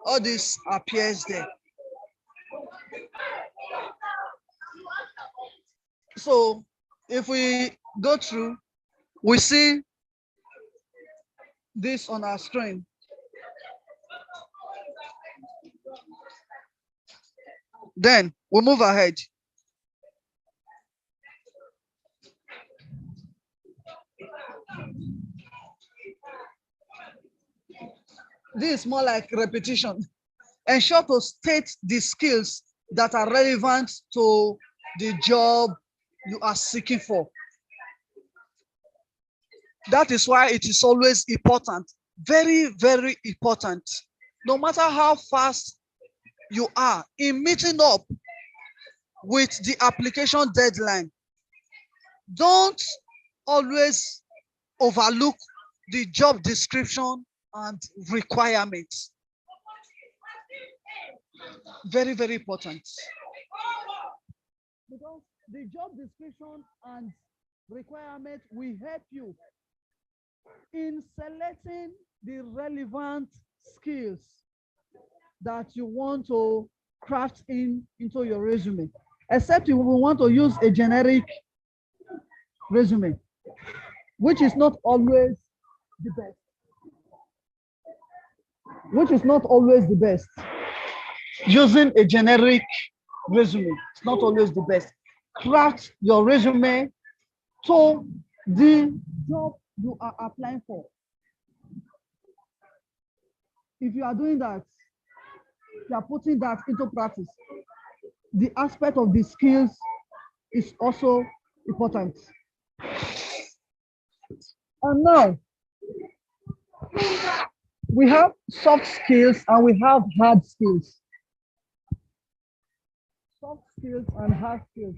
all this appears there. So if we go through, we see this on our screen. Then we move ahead. This is more like repetition. Ensure to state the skills that are relevant to the job you are seeking for. That is why it is always important, very, very important. No matter how fast you are in meeting up with the application deadline, don't always overlook the job description and requirements. Very, very important. Because the job description and requirement will help you in selecting the relevant skills that you want to craft into your resume, except you will want to use a generic resume, which is not always the best. Using a generic resume is not always the best. Craft your resume to the job you are applying for. If you are doing that, you are putting that into practice. The aspect of the skills is also important. And now, we have soft skills and we have hard skills. Soft skills and hard skills.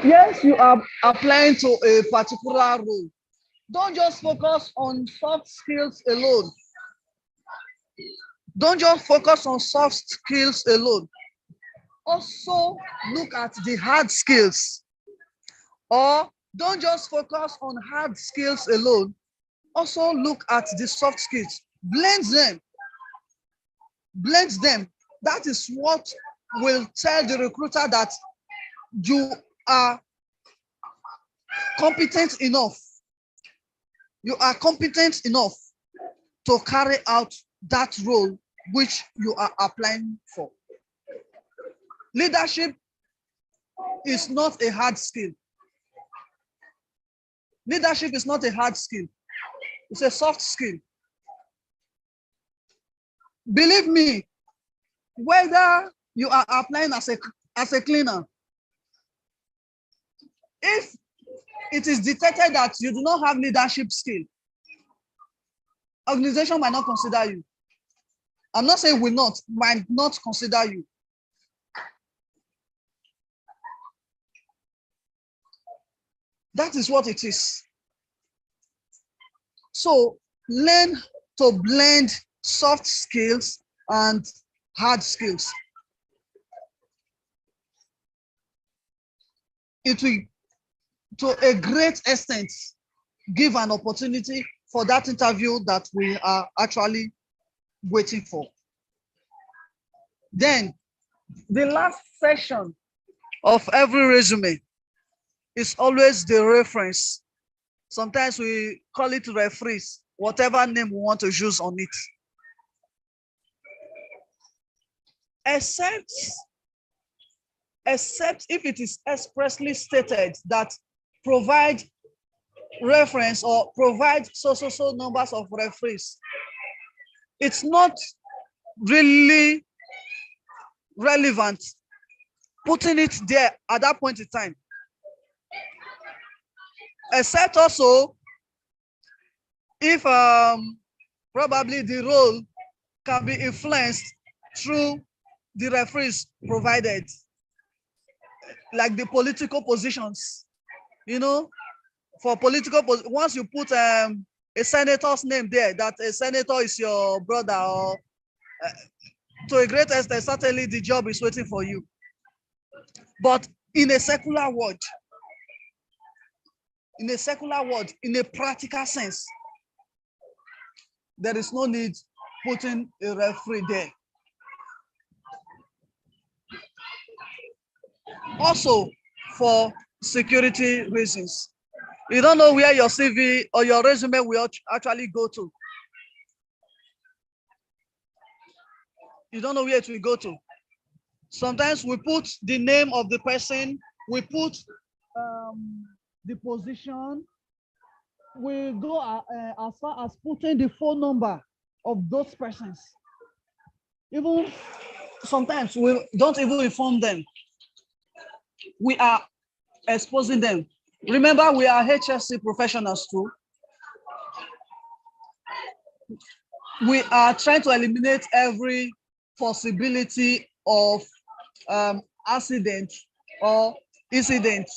Yes, you are applying to a particular role. Don't just focus on soft skills alone. Don't just focus on soft skills alone. Also look at the hard skills or Don't just focus on hard skills alone. Also look at the soft skills. Blend them. Blend them. That is what will tell the recruiter that you are competent enough. You are competent enough to carry out that role which you are applying for. Leadership is not a hard skill. Leadership is not a hard skill. It's a soft skill. Believe me, whether you are applying as a cleaner, if it is detected that you do not have leadership skill, organization might not consider you. I'm not saying will not, might not consider you. That is what it is. So learn to blend soft skills and hard skills. It will, to a great extent, give an opportunity for that interview that we are actually waiting for. Then, the last section of every resume is always the reference. Sometimes we call it referees, whatever name we want to use on it. Except if it is expressly stated that provide reference or provide so numbers of referees. It's not really relevant putting it there at that point in time. Except also if probably the role can be influenced through the referees provided, like the political positions. You know, for political, once you put a senator's name there, that a senator is your brother, or to a great extent, certainly the job is waiting for you. But in a secular world, in a practical sense, there is no need putting a referee there. Also, for security reasons, you don't know where your CV or your resume will actually go to. You don't know where it will go to. Sometimes we put the name of the person, we put the position, we go as far as putting the phone number of those persons. Even sometimes we don't even inform them. We are exposing them. Remember, we are HSC professionals too. We are trying to eliminate every possibility of accident or incident.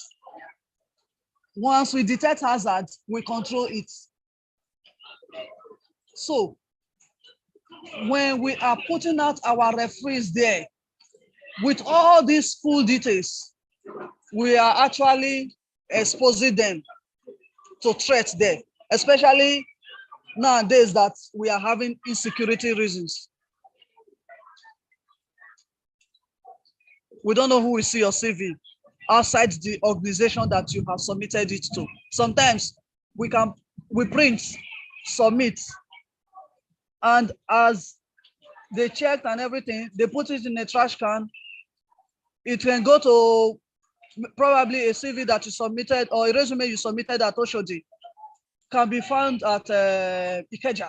Once we detect hazard, we control it. So when we are putting out our referees there with all these full details, we are actually exposing them to threats there, especially nowadays that we are having insecurity reasons. We don't know who will see your CV outside the organization that you have submitted it to. Sometimes we print, submit, and as they checked and everything, they put it in a trash can. It can go to probably a CV that you submitted or a resume you submitted at Oshodi can be found at Ikeja.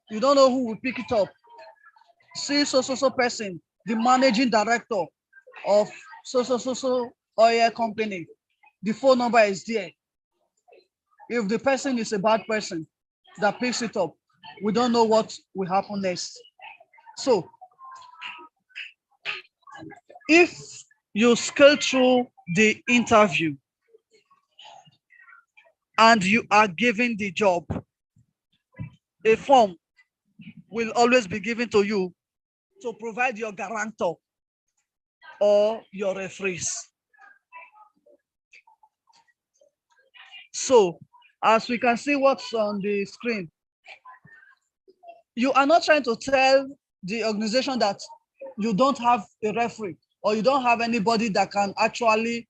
You don't know who will pick it up. See so person, the managing director of so oil company. The phone number is there. If the person is a bad person that picks it up, we don't know what will happen next. So if you scale through the interview and you are given the job, a form will always be given to you to provide your guarantor or your referees. So, as we can see what's on the screen, you are not trying to tell the organization that you don't have a referee or you don't have anybody that can actually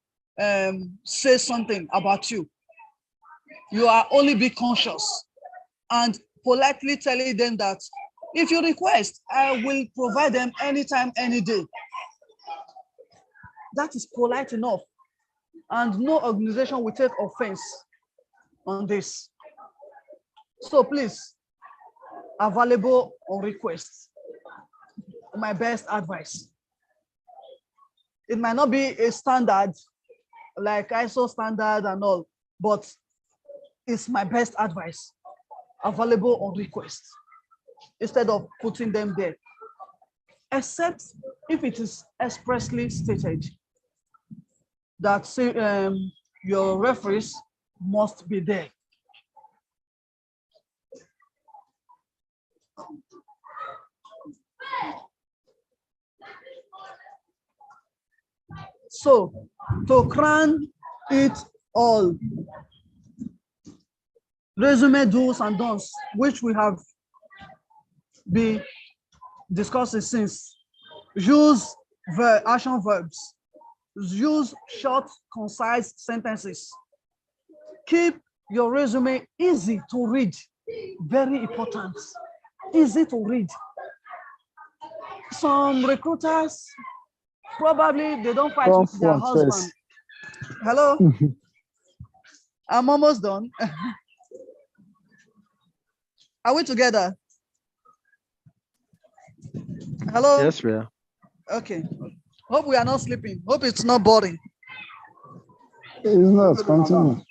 say something about you. You are only be conscious and politely telling them that if you request, I will provide them anytime, any day. That is polite enough. And no organization will take offense on this. So please, available on request. My best advice. It might not be a standard like ISO standard and all, but it's my best advice. Available on request instead of putting them there, except if it is expressly stated that your referees must be there. So, to crown it all, resume do's and don'ts, which we have been discussing since. Use action verbs. Use short, concise sentences. Keep your resume easy to read. Very important. Easy to read. Some recruiters, probably they don't fight with their husband. First. Hello? I'm almost done. Are we together? Hello? Yes, we are. Okay. Hope we are not sleeping. Hope it's not boring. It's not. Continue.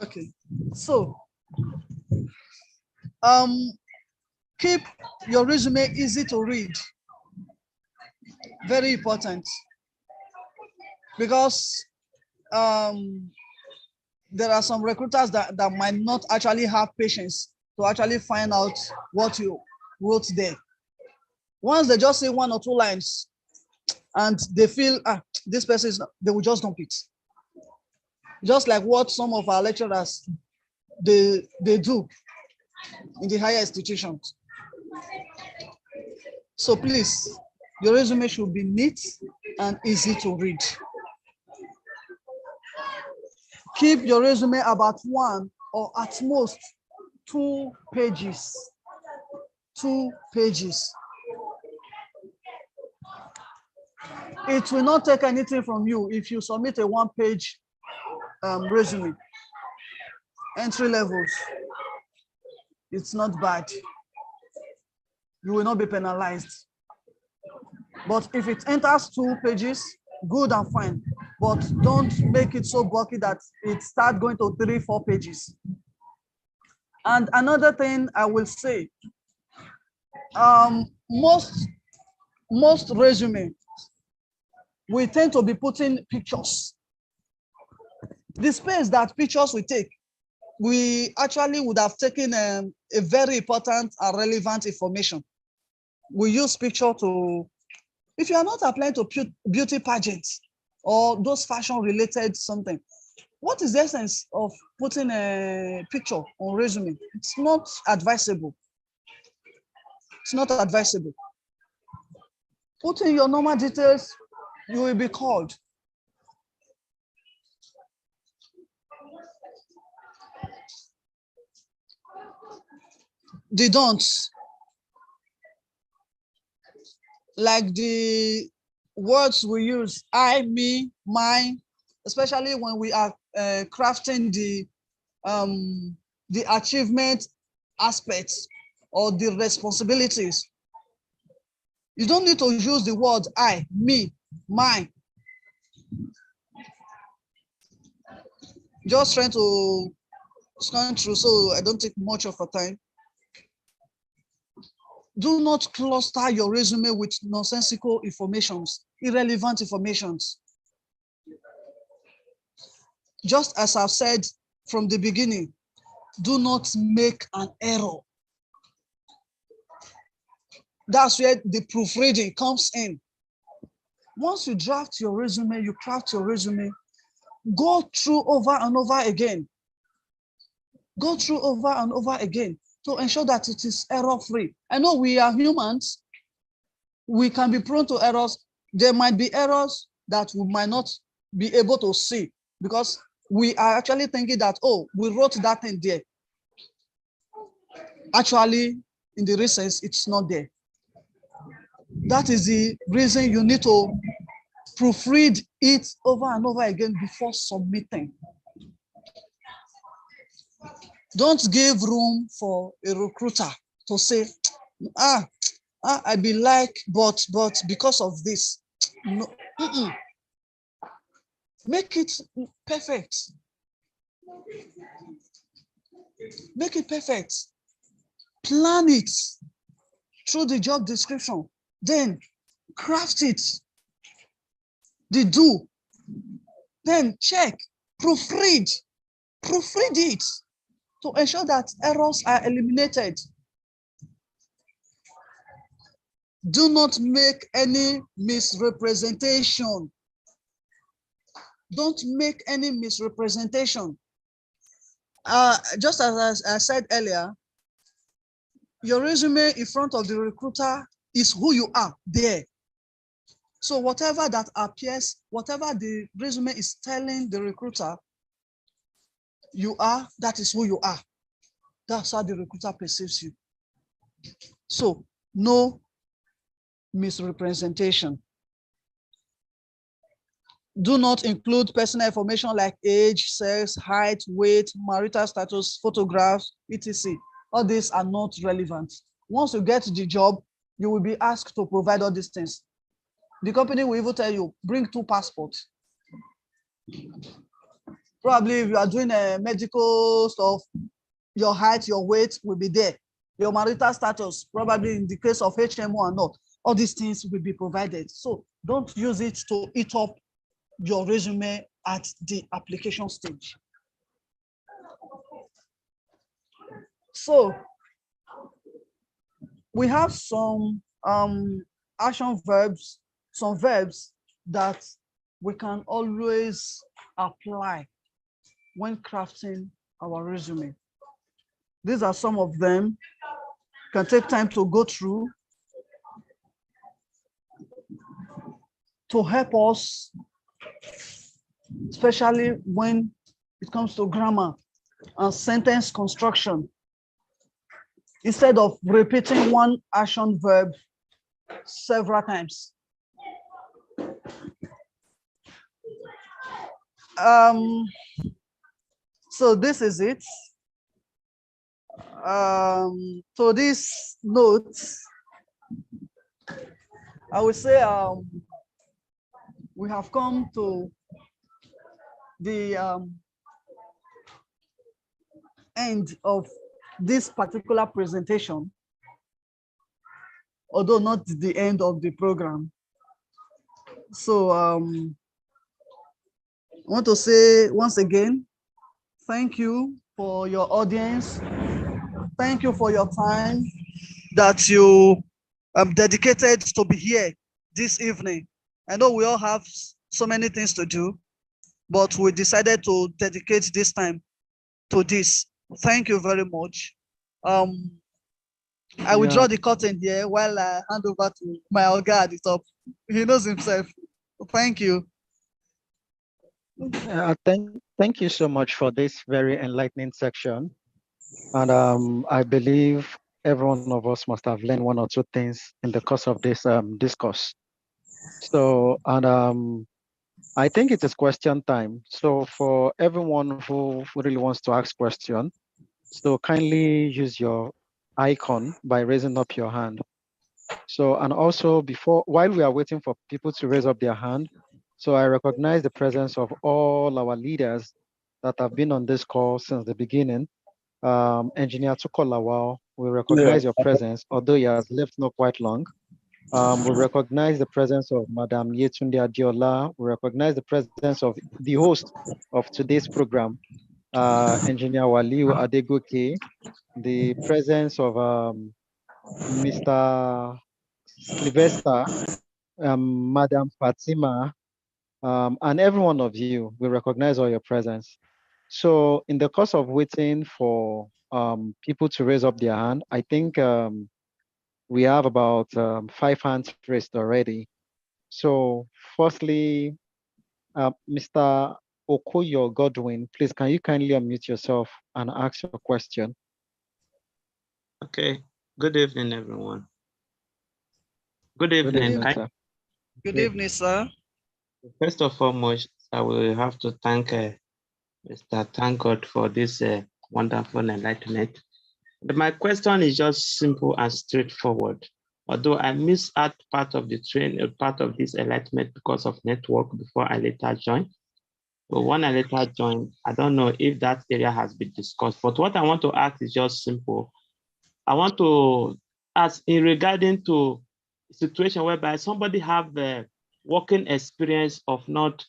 Okay. So, keep your resume easy to read. Very important. Because there are some recruiters that might not actually have patience to actually find out what you wrote there. Once they just say 1 or 2 lines and they feel, this person is not, they will just dump it. Just like what some of our lecturers, they do in the higher institutions. So please, your resume should be neat and easy to read. Keep your resume about 1 or at most 2 pages. 2 pages. It will not take anything from you if you submit a 1-page resume. Entry levels, it's not bad. You will not be penalized. But if it enters 2 pages, good and fine. But don't make it so bulky that it starts going to 3, 4 pages. And another thing I will say, most resume, we tend to be putting pictures. The space that pictures we take, we actually would have taken a very important and relevant information. We use picture to, if you are not applying to beauty pageants or those fashion related something, what is the essence of putting a picture on resume? It's not advisable. It's not advisable. Put in your normal details, you will be called. The don'ts, like the words we use, I, me, mine, especially when we are crafting the achievement aspects or the responsibilities. You don't need to use the word I, me, mine. Just trying to scan through so I don't take much of a time. Do not cluster your resume with nonsensical informations, irrelevant informations. Just as I've said from the beginning, do not make an error. That's where the proofreading comes in. Once you draft your resume, you craft your resume, go through over and over again. Go through over and over again to ensure that it is error-free. I know we are humans. We can be prone to errors. There might be errors that we might not be able to see because we are actually thinking that, oh, we wrote that in there. Actually, in the reasons, it's not there. That is the reason you need to proofread it over and over again before submitting. Don't give room for a recruiter to say, I be like, but because of this. No. Make it perfect. Make it perfect. Plan it through the job description. Then craft it. The do. Then check. Proofread. Proofread it to ensure that errors are eliminated. Do not make any misrepresentation. Don't make any misrepresentation. Just as I said earlier, your resume in front of the recruiter is who you are there. So whatever that appears, whatever the resume is telling the recruiter you are, that is who you are. That's how the recruiter perceives you. So no misrepresentation. Do not include personal information like age, sex, height, weight, marital status, photographs, etc. All these are not relevant. Once you get the job, you will be asked to provide all these things. The company will even tell you, bring 2 passports. Probably if you are doing a medical stuff, your height, your weight will be there. Your marital status, probably in the case of HMO or not, all these things will be provided. So don't use it to eat up your resume at the application stage. So we have some action verbs, some verbs that we can always apply when crafting our resume. These are some of them. Can take time to go through to help us, especially when it comes to grammar and sentence construction. Instead of repeating one action verb several times. So this is it. So this notes, I would say we have come to the end of this particular presentation, although not the end of the program. So I want to say once again, thank you for your audience. Thank you for your time that you dedicated to be here this evening. I know we all have so many things to do, but we decided to dedicate this time to this. Thank you very much. I will draw the curtain here while I hand over to my Oga at the top. He knows himself. Thank you. Thank you so much for this very enlightening section. And I believe every one of us must have learned 1 or 2 things in the course of this discourse. So, I think it is question time. So for everyone who really wants to ask question, so kindly use your icon by raising up your hand. So, and also while we are waiting for people to raise up their hand, so I recognize the presence of all our leaders that have been on this call since the beginning. Engineer Tukolawao, we recognize your presence, although he has left not quite long. We recognize the presence of Madam Yetunde Adiola. We recognize the presence of the host of today's program, Engineer Waliu Adegoke, the presence of Mr. Sylvester, Madam Fatima, and every one of you. We recognize all your presence. So in the course of waiting for people to raise up their hand, I think we have about 5 hands raised already. So firstly, Mr. Okoyo Godwin, please can you kindly unmute yourself and ask your question? Okay. Good evening, everyone. Good Good evening. evening, sir. Good evening, sir. First of all, I will have to thank Mr. Thank God for this wonderful enlightenment. My question is just simple and straightforward. Although I missed out part of the part of this enlightenment because of network before I later joined. But when I later joined, I don't know if that area has been discussed. But what I want to ask is just simple. I want to ask in regarding to situation whereby somebody have a working experience of not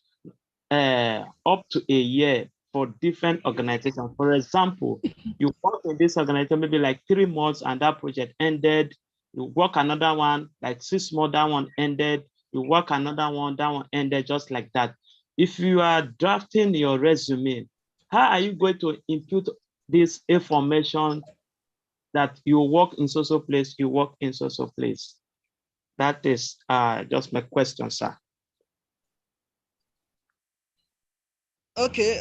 up to a year for different organizations. For example, you work in this organization maybe like 3 months and that project ended. You work another one like 6 months, that one ended. You work another one, that one ended, just like that. If you are drafting your resume, how are you going to input this information that you work in so place, you work in so place? That is just my question, sir. Okay.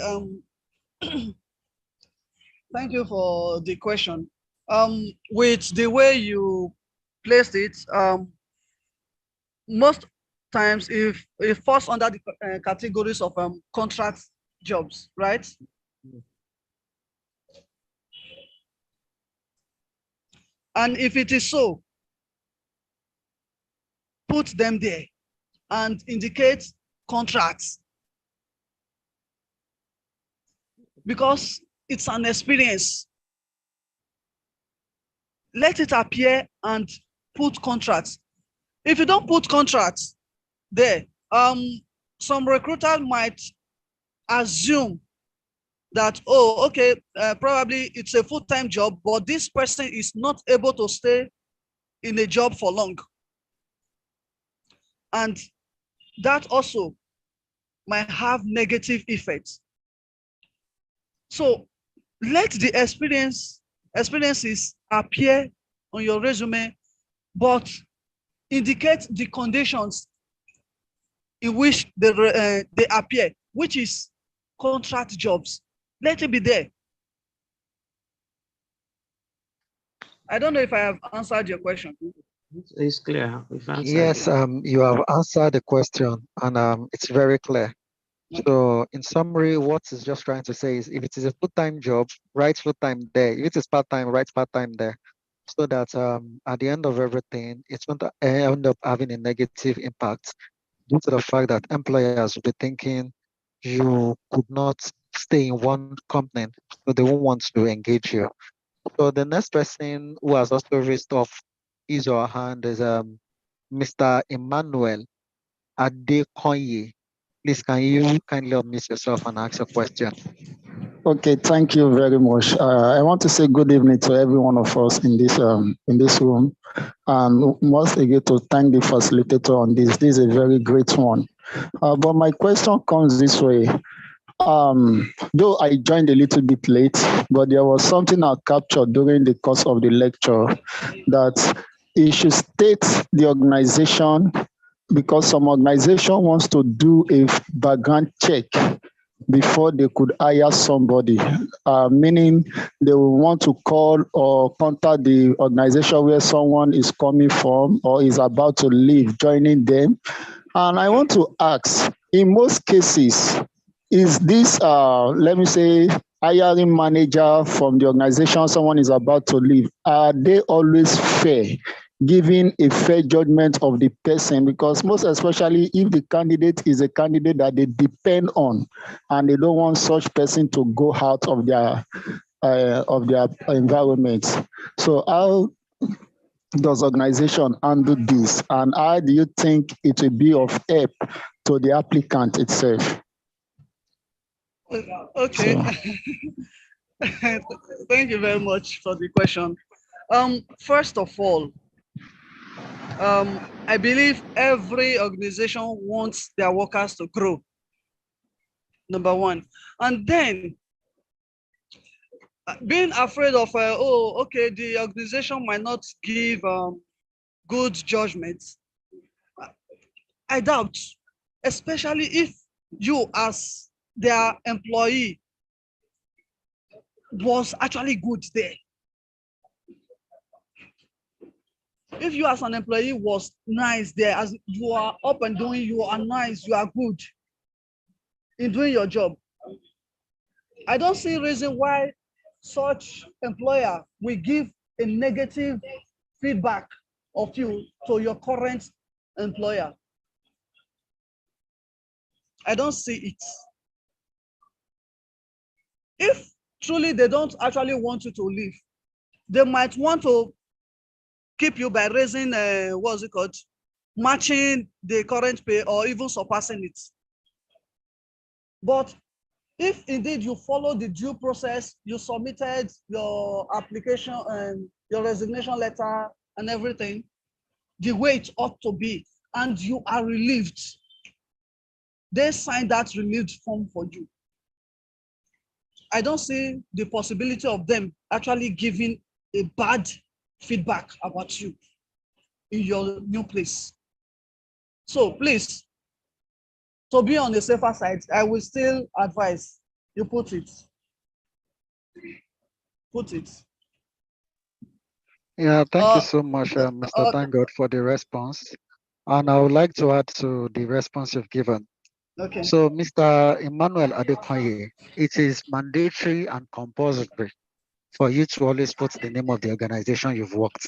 Thank you for the question. With the way you placed it, most times if it falls under the categories of contract jobs, right? And if it is so, put them there and indicate contracts, because it's an experience. Let it appear and put contracts. If you don't put contracts there, some recruiter might assume that, oh, okay, probably it's a full-time job, but this person is not able to stay in a job for long. And that also might have negative effects. So let the experiences appear on your resume, but indicate the conditions in which they appear, which is contract jobs. Let it be there. I don't know if I have answered your question. It's clear. Yes, you have answered the question, and it's very clear. So in summary, what is just trying to say is if it is a full-time job, write full-time there. If it is part-time, write part-time there. So that at the end of everything, it's going to end up having a negative impact due to the fact that employers will be thinking you could not stay in one company, so they won't want to engage you. So the next person who has also raised off his or her hand is Mr. Emmanuel Adekoye. Please, can you kindly unmute yourself and ask a question? Okay, thank you very much. I want to say good evening to every one of us in this room, and once again to thank the facilitator on this. This is a very great one. But my question comes this way. Though I joined a little bit late, but there was something I captured during the course of the lecture that it should state the organization, because some organization wants to do a background check before they could hire somebody, meaning they will want to call or contact the organization where someone is coming from or is about to leave, joining them. And I want to ask, in most cases, is this, let me say, hiring manager from the organization someone is about to leave, are they always fair, giving a fair judgment of the person? Because most especially if the candidate is a candidate that they depend on and they don't want such person to go out of their environment. So how does organization handle this, and how do you think it will be of help to the applicant itself? Okay. So. Thank you very much for the question. First of all, I believe every organization wants their workers to grow. Number one. And then being afraid of, oh, okay, the organization might not give good judgments. I doubt, especially if you as their employee was actually good there. If you as an employee was nice there, as you are up and doing, you are nice, you are good in doing your job, I don't see a reason why such employer will give a negative feedback of you to your current employer. I don't see it. If truly they don't actually want you to leave, they might want to keep you by raising, what's it called, matching the current pay or even surpassing it. But if indeed you follow the due process, you submitted your application and your resignation letter and everything the way it ought to be, and you are relieved, they sign that relieved form for you. I don't see the possibility of them actually giving a bad feedback about you in your new place. So please, to be on the safer side, I will still advise you put it. Put it. Yeah, thank you so much, Mr. Tangod, for the response. And I would like to add to the response you've given. Okay. So, Mr. Emmanuel Adekoye, it is mandatory and compulsory for you to always put the name of the organization you've worked.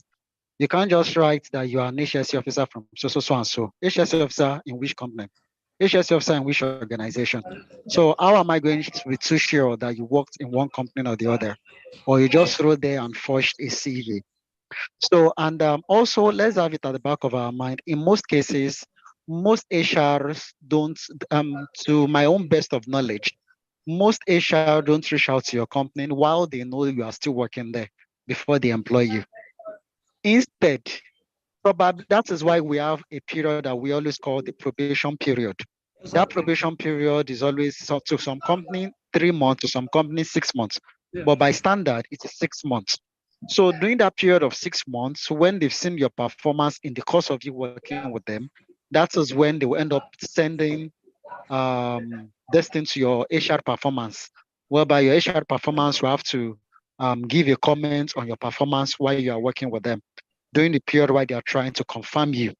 You can't just write that you are an HSC officer from so and so. HSC officer in which company? HSC officer in which organization? So how am I going to be too sure that you worked in one company or the other? Or you just wrote there and forged a CV? So, and also let's have it at the back of our mind. In most cases, most HRs don't, to my own best of knowledge, most HR don't reach out to your company while they know you are still working there before they employ you. Instead, probably that is why we have a period that we always call the probation period. That probation period is always to some company 3 months, to some company 6 months. Yeah. But by standard, it is 6 months. So during that period of 6 months, when they've seen your performance in the course of you working with them, that is when they will end up sending this thing to your HR performance, whereby your HR performance will have to give a comment on your performance while you are working with them during the period while they are trying to confirm you.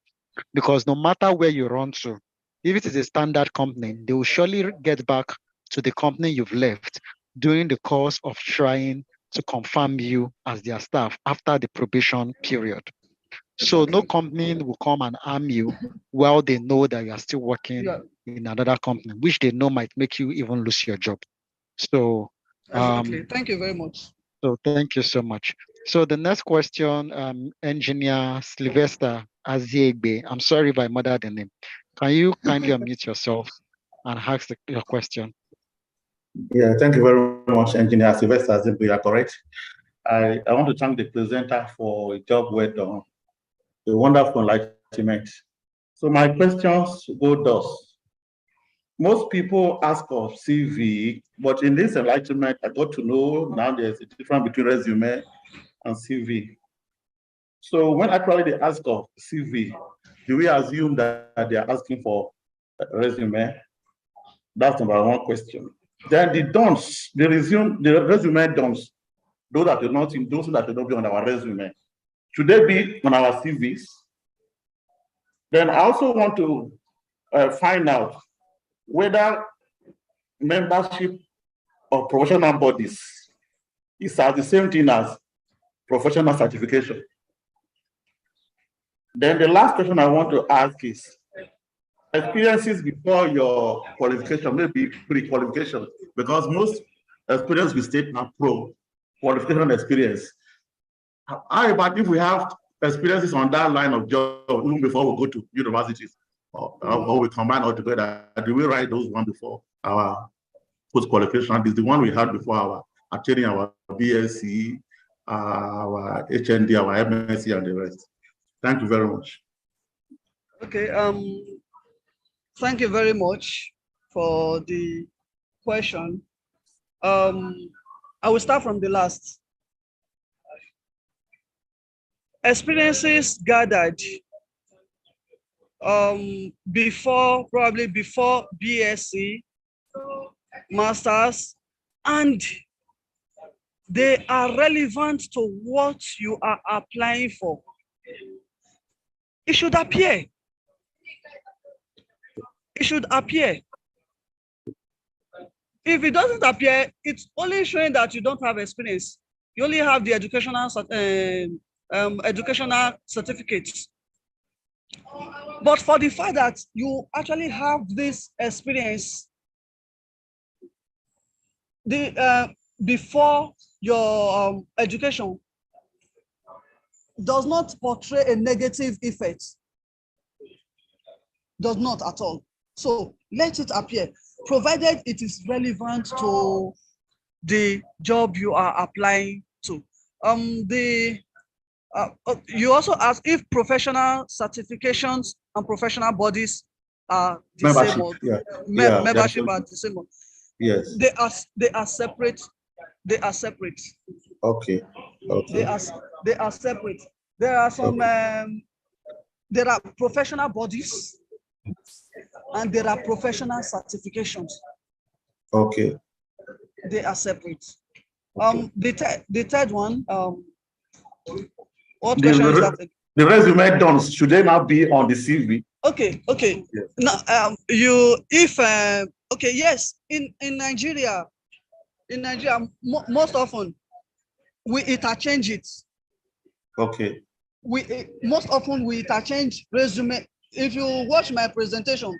Because no matter where you run to, if it is a standard company, they will surely get back to the company you've left during the course of trying to confirm you as their staff after the probation period. So no company will come and harm you while they know that you are still working in another company, which they know might make you even lose your job. So exactly. Thank you very much. So thank you so much. So the next question, Engineer Sylvester Aziegbe. I'm sorry if I murdered the name. Can you kindly unmute yourself and ask your question? Yeah, thank you very much, Engineer Sylvester Aziegbe. You are correct. I want to thank the presenter for a job well done, a wonderful enlightenment. So my questions go thus. Most people ask of CV, but in this enlightenment, I got to know now there's a difference between resume and CV. So when actually they ask of CV, do we assume that they are asking for a resume? That's number one question. Then the don'ts, the resume don'ts, those that are not be on our resume, should they be on our CVs? Then I also want to find out whether membership of professional bodies is the same thing as professional certification. Then the last question I want to ask is, experiences before your qualification, maybe pre-qualification, because most experience we state are pro-qualification experience. How about if we have experiences on that line of job even before we go to universities, or we combine all together? Do we write those one before our post-qualification? Is the one we had before our attaining our BSc, our HND, our MSc, and the rest? Thank you very much. Okay. Thank you very much for the question. I will start from the last. Experiences gathered probably before BSc, Masters, and they are relevant to what you are applying for. It should appear. It should appear. If it doesn't appear, it's only showing that you don't have experience. You only have the educational certificates. But for the fact that you actually have this experience before your education does not portray a negative effect. Does not at all. So let it appear, provided it is relevant to the job you are applying to. You also ask if professional certifications and professional bodies are disabled. Membership are disabled. Yes. They are separate. They are separate. Okay. Okay. They are separate. There are some there are professional bodies and there are professional certifications. Okay. They are separate. Okay. The third one, what question is that? The resume done, should they now be on the CV? Okay. Yes. Now, yes, in Nigeria, most often we interchange it. Okay. Most often we interchange resume. If you watch my presentation,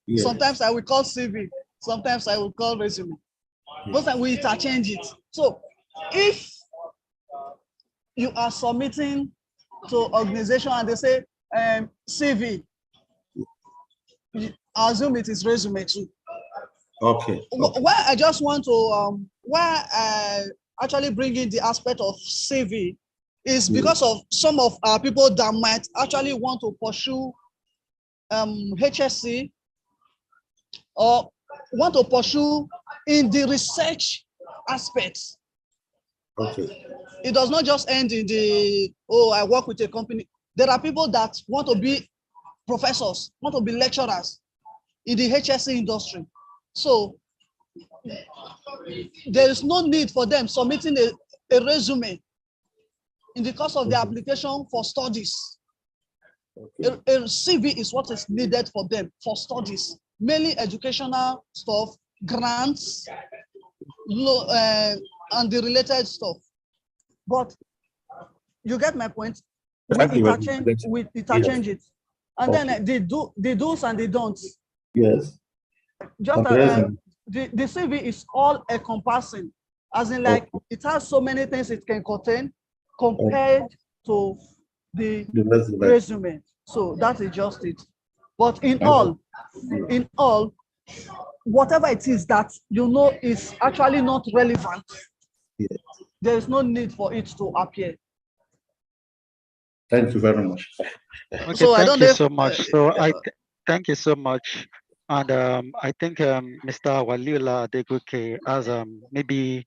yes, sometimes I will call CV, sometimes I will call resume. Yes. Most times we interchange it. So if you are submitting to organization and they say CV, I assume it is resume too. Okay. Why I just want to why I actually bring in the aspect of CV is because of some of our people that might actually want to pursue HSC or want to pursue in the research aspects. Okay. It does not just end in the, I work with a company. There are people that want to be professors, want to be lecturers in the HSC industry. So there is no need for them submitting a resume in the course of the application for studies. Okay. A CV is what is needed for them for studies, mainly educational stuff, grants, and the related stuff. But you get my point. We interchange it, and then the do's and the don'ts. Yes. Just the CV is all encompassing, as in like it has so many things it can contain compared to the resume. So that is just it. But in all, whatever it is that you know is actually not relevant, there is no need for it to appear. Thank you very much. Okay, so thank you so much. Thank you so much. And I think Mr. Walila Adegoke has maybe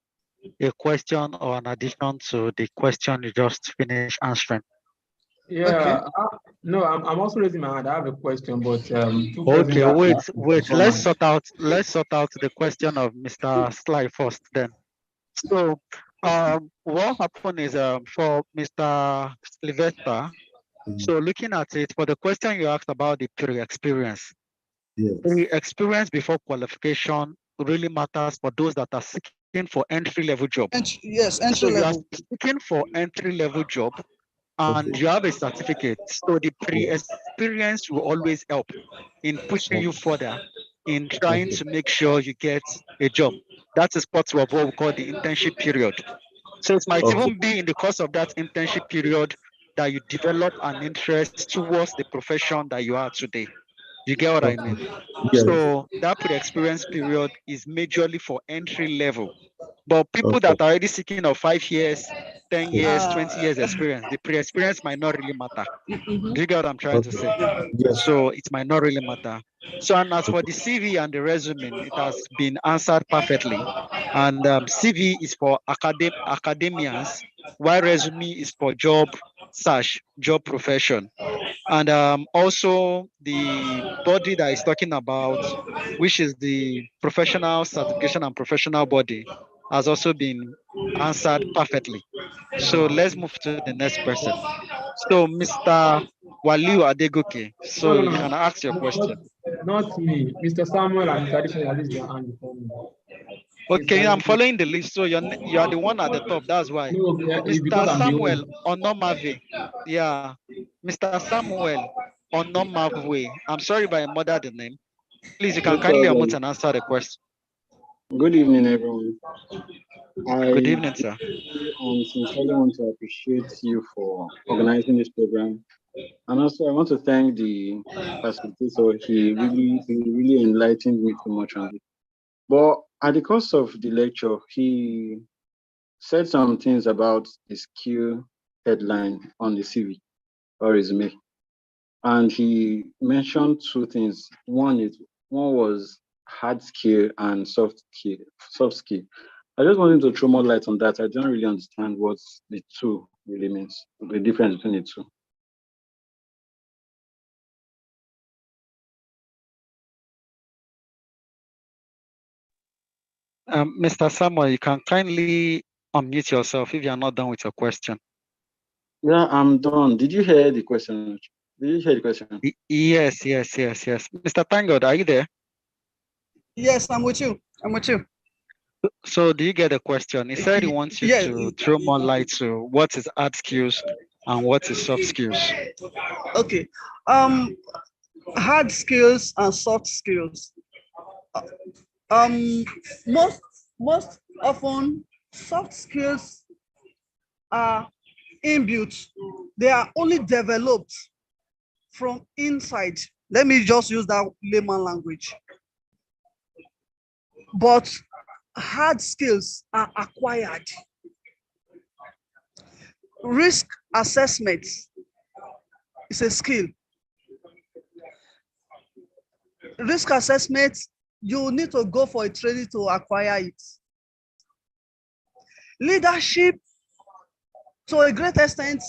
a question or an addition to the question you just finished answering. Yeah, okay. No, I'm also raising my hand. I have a question, but okay, wait. Let's sort out the question of Mr. Sly first. Then, so what happened is for Mr. Sylvester. So looking at it, for the question you asked about the pre-experience, the experience before qualification really matters for those that are seeking for entry-level job. Yes, entry level. So you are seeking for entry-level job, and you have a certificate. So the pre-experience will always help in pushing you further in trying to make sure you get a job. That is part of what we call the internship period. So it might even be in the course of that internship period that you develop an interest towards the profession that you are today. You get what I mean? Yes. So that pre-experience period is majorly for entry level. But people that are already seeking of 5 years, 10 years, 20 years experience, the pre-experience might not really matter. Do you get what I'm trying to say? Yes. So it might not really matter. So, and as for the CV and the resume, it has been answered perfectly. And CV is for academians, while resume is for job search, job profession. And also the body that is talking about, which is the professional certification and professional body, has also been answered perfectly. So let's move to the next person. So Mr. Waliu Adegoke, so you can ask your question. Not me. Mr. Samuel and Mr. Addition are their hand before me. Okay, I'm following the list. So you are the one at the top. That's why. No, Mr. because I'm the Samuel old. Onomave. Yeah. Mr. Samuel Onomave. I'm sorry if I murdered the name. Please, you can No kindly problem. unmute and answer the question. Good evening, everyone. Good evening, sir. Sincerely want to appreciate you for organizing this program. And also, I want to thank the facilitator. He really enlightened me too much on this. But at the course of the lecture, he said some things about the skill headline on the CV or resume. And he mentioned two things. One was hard skill and soft skill. I just wanted to throw more light on that. I don't really understand what the two really means, the difference between the two. Mr. Samuel, you can kindly unmute yourself if you are not done with your question. Yeah, I'm done. Did you hear the question? Did you hear the question? Yes. Mr. Tangod, are you there? Yes, I'm with you. So do you get the question? He said he wants you to throw more light to what is hard skills and what is soft skills. Okay. Hard skills and soft skills. Most often soft skills are inbuilt. They are only developed from inside. Let me just use that layman language. But hard skills are acquired. Risk assessment is a skill. Risk assessment, you need to go for a training to acquire it. Leadership, to a great extent,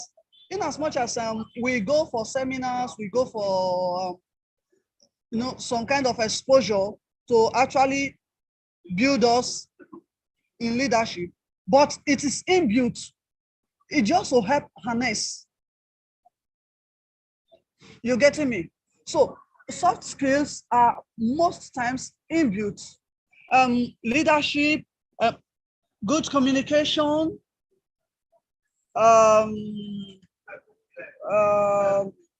in as much as we go for seminars, we go for some kind of exposure to actually build us in leadership, but it is inbuilt. It just will help harness. You're getting me? So soft skills are most times inbuilt. Leadership, good communication,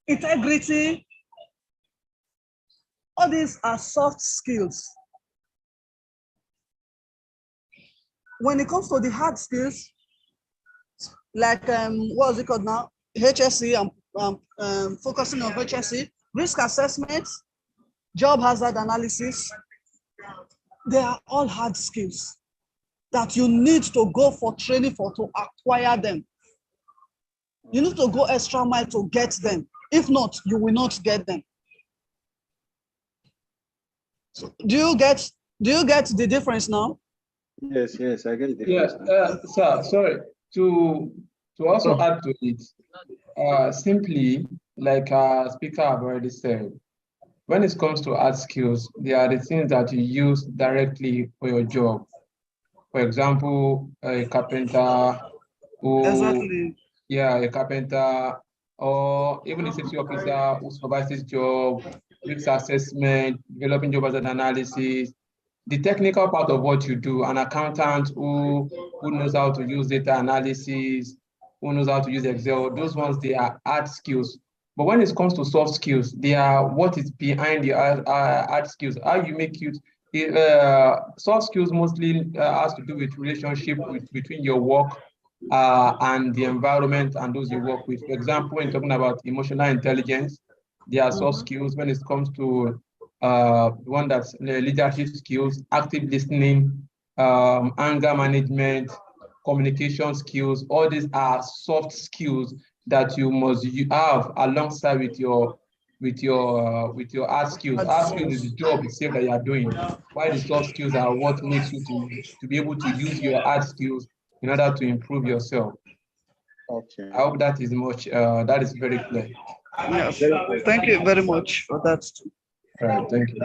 integrity. All these are soft skills. When it comes to the hard skills, like what is it called now? HSE, focusing on HSE, risk assessment, job hazard analysis. They are all hard skills that you need to go for training for to acquire them. You need to go extra mile to get them. If not, you will not get them. So do you get the difference now? Yes, I get the difference. Sir, sorry. To also add to it, simply like our speaker have already said, when it comes to hard skills, they are the things that you use directly for your job. For example, a carpenter who, exactly. Yeah, a carpenter, or even a safety officer who supervises job, risk assessment, developing job hazard analysis, the technical part of what you do, an accountant who knows how to use data analysis, who knows how to use Excel, those ones, they are hard skills. But when it comes to soft skills, they are what is behind the hard skills, how you make it. Soft skills mostly has to do with relationship between your work and the environment and those you work with. For example, when talking about emotional intelligence, their soft skills when it comes to one that's leadership skills, active listening, anger management, communication skills. All these are soft skills that you must have alongside with your hard skills. Hard skills is the job itself that you are doing. While the soft skills are what makes you to be able to use your hard skills in order to improve yourself. Okay. I hope that is much. That is very clear. Yes. Thank you very much for that. All right. Thank you.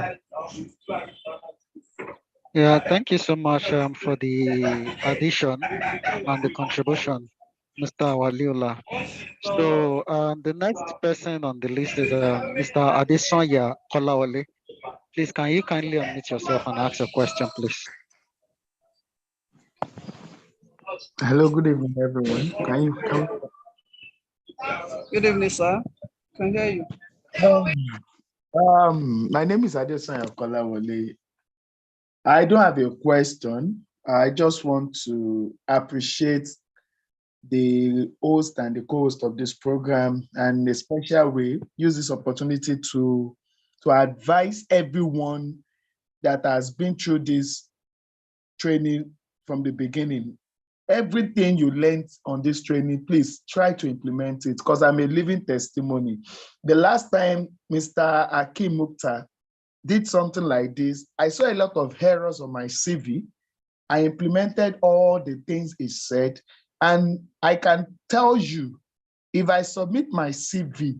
Yeah, thank you so much for the addition and the contribution, Mr. Waliola. So the next person on the list is Mr. Adesonya Kolawole. Please, can you kindly unmute yourself and ask a question, please? Hello, good evening, everyone. Can you Good evening, sir. Can hear you. my name is Adesonya Kolawole. I don't have a question. I just want to appreciate the host and the co-host of this program, and in a special way, use this opportunity to advise everyone that has been through this training from the beginning. Everything you learned on this training, please try to implement it, because I'm a living testimony. The last time Mr. Akim Mukhtar did something like this, I saw a lot of errors on my CV. I implemented all the things he said, and I can tell you, if I submit my CV,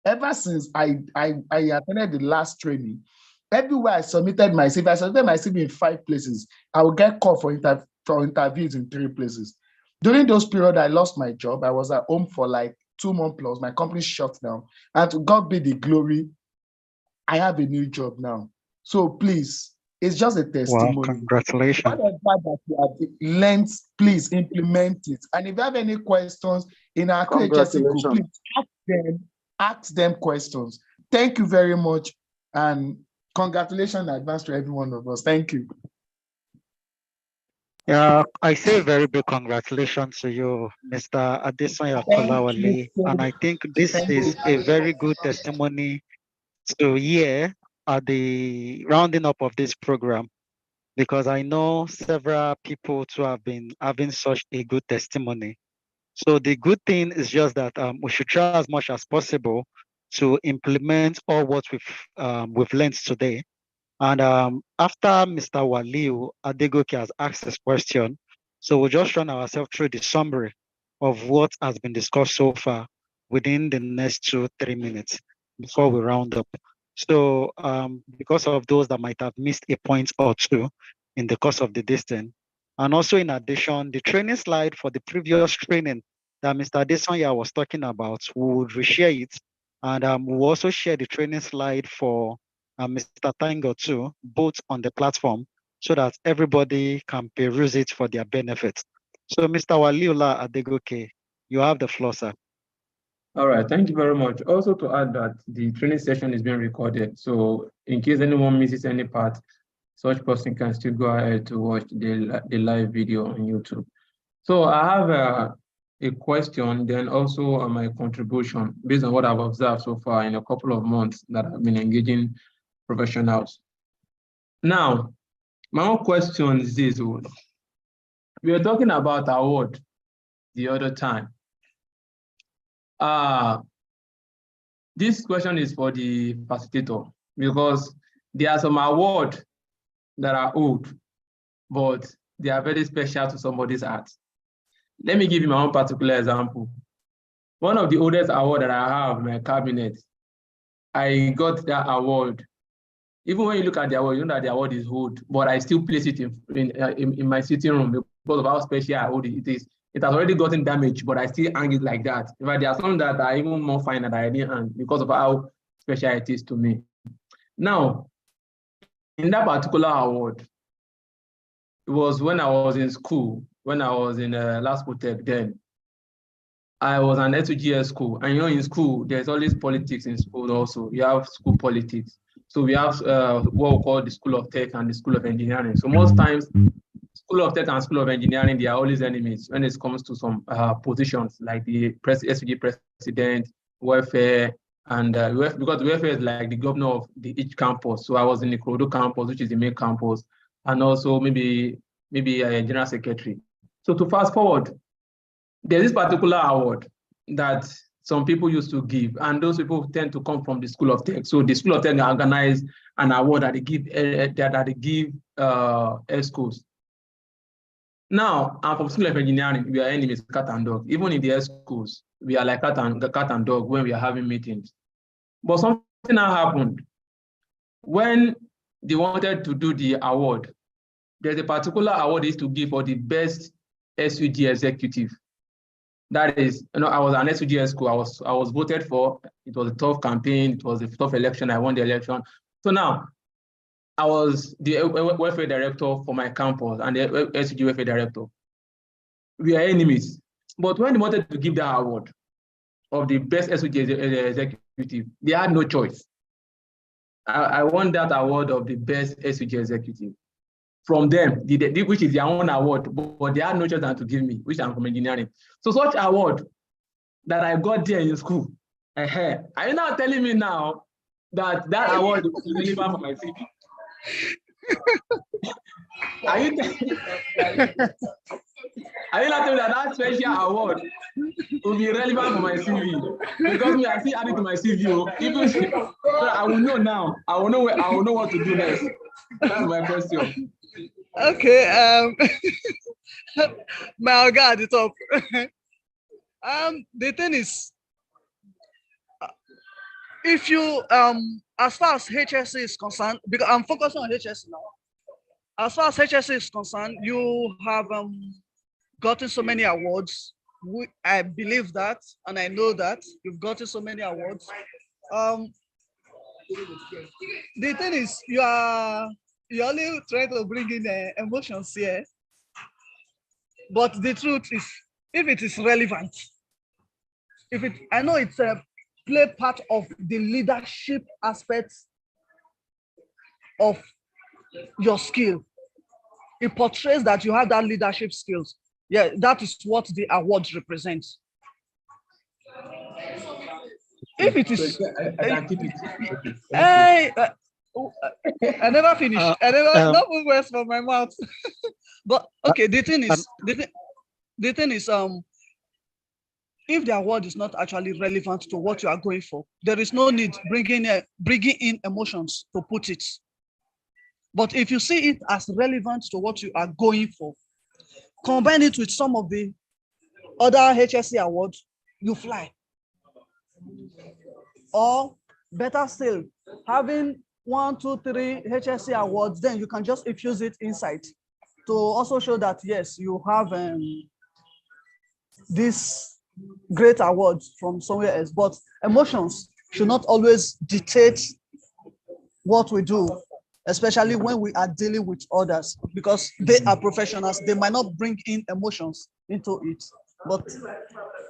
ever since I attended the last training, everywhere I submitted my CV in 5 places. I will get called for interviews in 3 places. During those periods, I lost my job. I was at home for like 2 months plus. My company shut down. And to God be the glory, I have a new job now. So please, it's just a testimony. Wow, congratulations. Whatever that you have learned, please implement it. And if you have any questions in our HSC group, please ask them questions. Thank you very much. And congratulations in advance to every one of us. Thank you. Yeah, I say a very big congratulations to you, Mr. Adesonya Kolawole. And I think this is a very good testimony to hear at the rounding up of this program, because I know several people to have been having such a good testimony. So the good thing is just that we should try as much as possible to implement all what we've learned today. And after Mr. Waliu Adegoke has asked his question, so we'll just run ourselves through the summary of what has been discussed so far within the next 2-3 minutes before we round up. So because of those that might have missed a point or two in the course of the distance, and also in addition, the training slide for the previous training that Mr. Adesonya was talking about, we would reshare it. And we'll also share the training slide for Mr. Tango too, both on the platform, so that everybody can peruse it for their benefit. So Mr. Waliola Adegoke, you have the floor, sir. All right, thank you very much. Also to add that the training session is being recorded. So in case anyone misses any part, such person can still go ahead to watch the live video on YouTube. So I have a question, then also my contribution based on what I've observed so far in a couple of months that I've been engaging professionals. Now, my own question is this: we were talking about award the other time. This question is for the facilitator, because there are some awards that are old, but they are very special to somebody's heart. Let me give you my own particular example. One of the oldest awards that I have in my cabinet, I got that award. Even when you look at the award, you know that the award is old, but I still place it in my sitting room because of how special it is. It has already gotten damaged, but I still hang it like that. In fact, there are some that are even more fine that I didn't hang because of how special it is to me. Now, in that particular award, it was when I was in school, when I was in Lasco Tech then. I was an SUGS school, and in school, there's always politics in school also. You have school politics. So we have what we call the School of Tech and the School of Engineering. So most times, School of Tech and School of Engineering, they are always enemies when it comes to some positions like the SUG president, welfare, And because the welfare is like the governor of each campus. So I was in the Ikorodu campus, which is the main campus, and also maybe a general secretary. So to fast forward, there's this particular award that some people used to give, and those people tend to come from the School of Tech. So the School of Tech organize an award that they give ESCOs. Now, I'm from School of Engineering, we are enemies, cat and dog. Even in the schools, we are like cat and dog when we are having meetings. But something now happened. When they wanted to do the award, there's a particular award they used to give for the best SUG executive. That is, I was an SUG school. I was voted for. It was a tough campaign. It was a tough election. I won the election. So now, I was the welfare director for my campus and the SUG welfare director. We are enemies. But when they wanted to give that award of the best SUG executive, they had no choice. I won that award of the best SUG executive from them, which is their own award, but they had no choice than to give me, which I'm from engineering. So such award that I got there in school, are you now telling me now that award is relevant for my CV? Are you not telling me that special award will be relevant for my CV? Because me, I still add it to my CV. Even so I will know now. I will know what to do next. That's my question. Okay. My God, it's up. The thing is, if you as far as HSC is concerned, because I'm focusing on HSC now. As far as HSC is concerned, you have gotten so many awards. I believe that, and I know that you've gotten so many awards. The thing is, you're only trying to bring in emotions here. But the truth is, if it is relevant, I know it's a play part of the leadership aspects of your skill. It portrays that you have that leadership skills. Yeah, that is what the awards represent. If it is, I never finished. I never not move words from my mouth. But okay, the thing is, if the award is not actually relevant to what you are going for, there is no need bringing in emotions to put it. But if you see it as relevant to what you are going for, combine it with some of the other HSC awards, you fly. Or better still, having 1, 2, 3 HSC awards, then you can just infuse it inside to also show that, yes, you have this great awards from somewhere else. But emotions should not always dictate what we do, especially when we are dealing with others, because they are professionals. They might not bring in emotions into it, but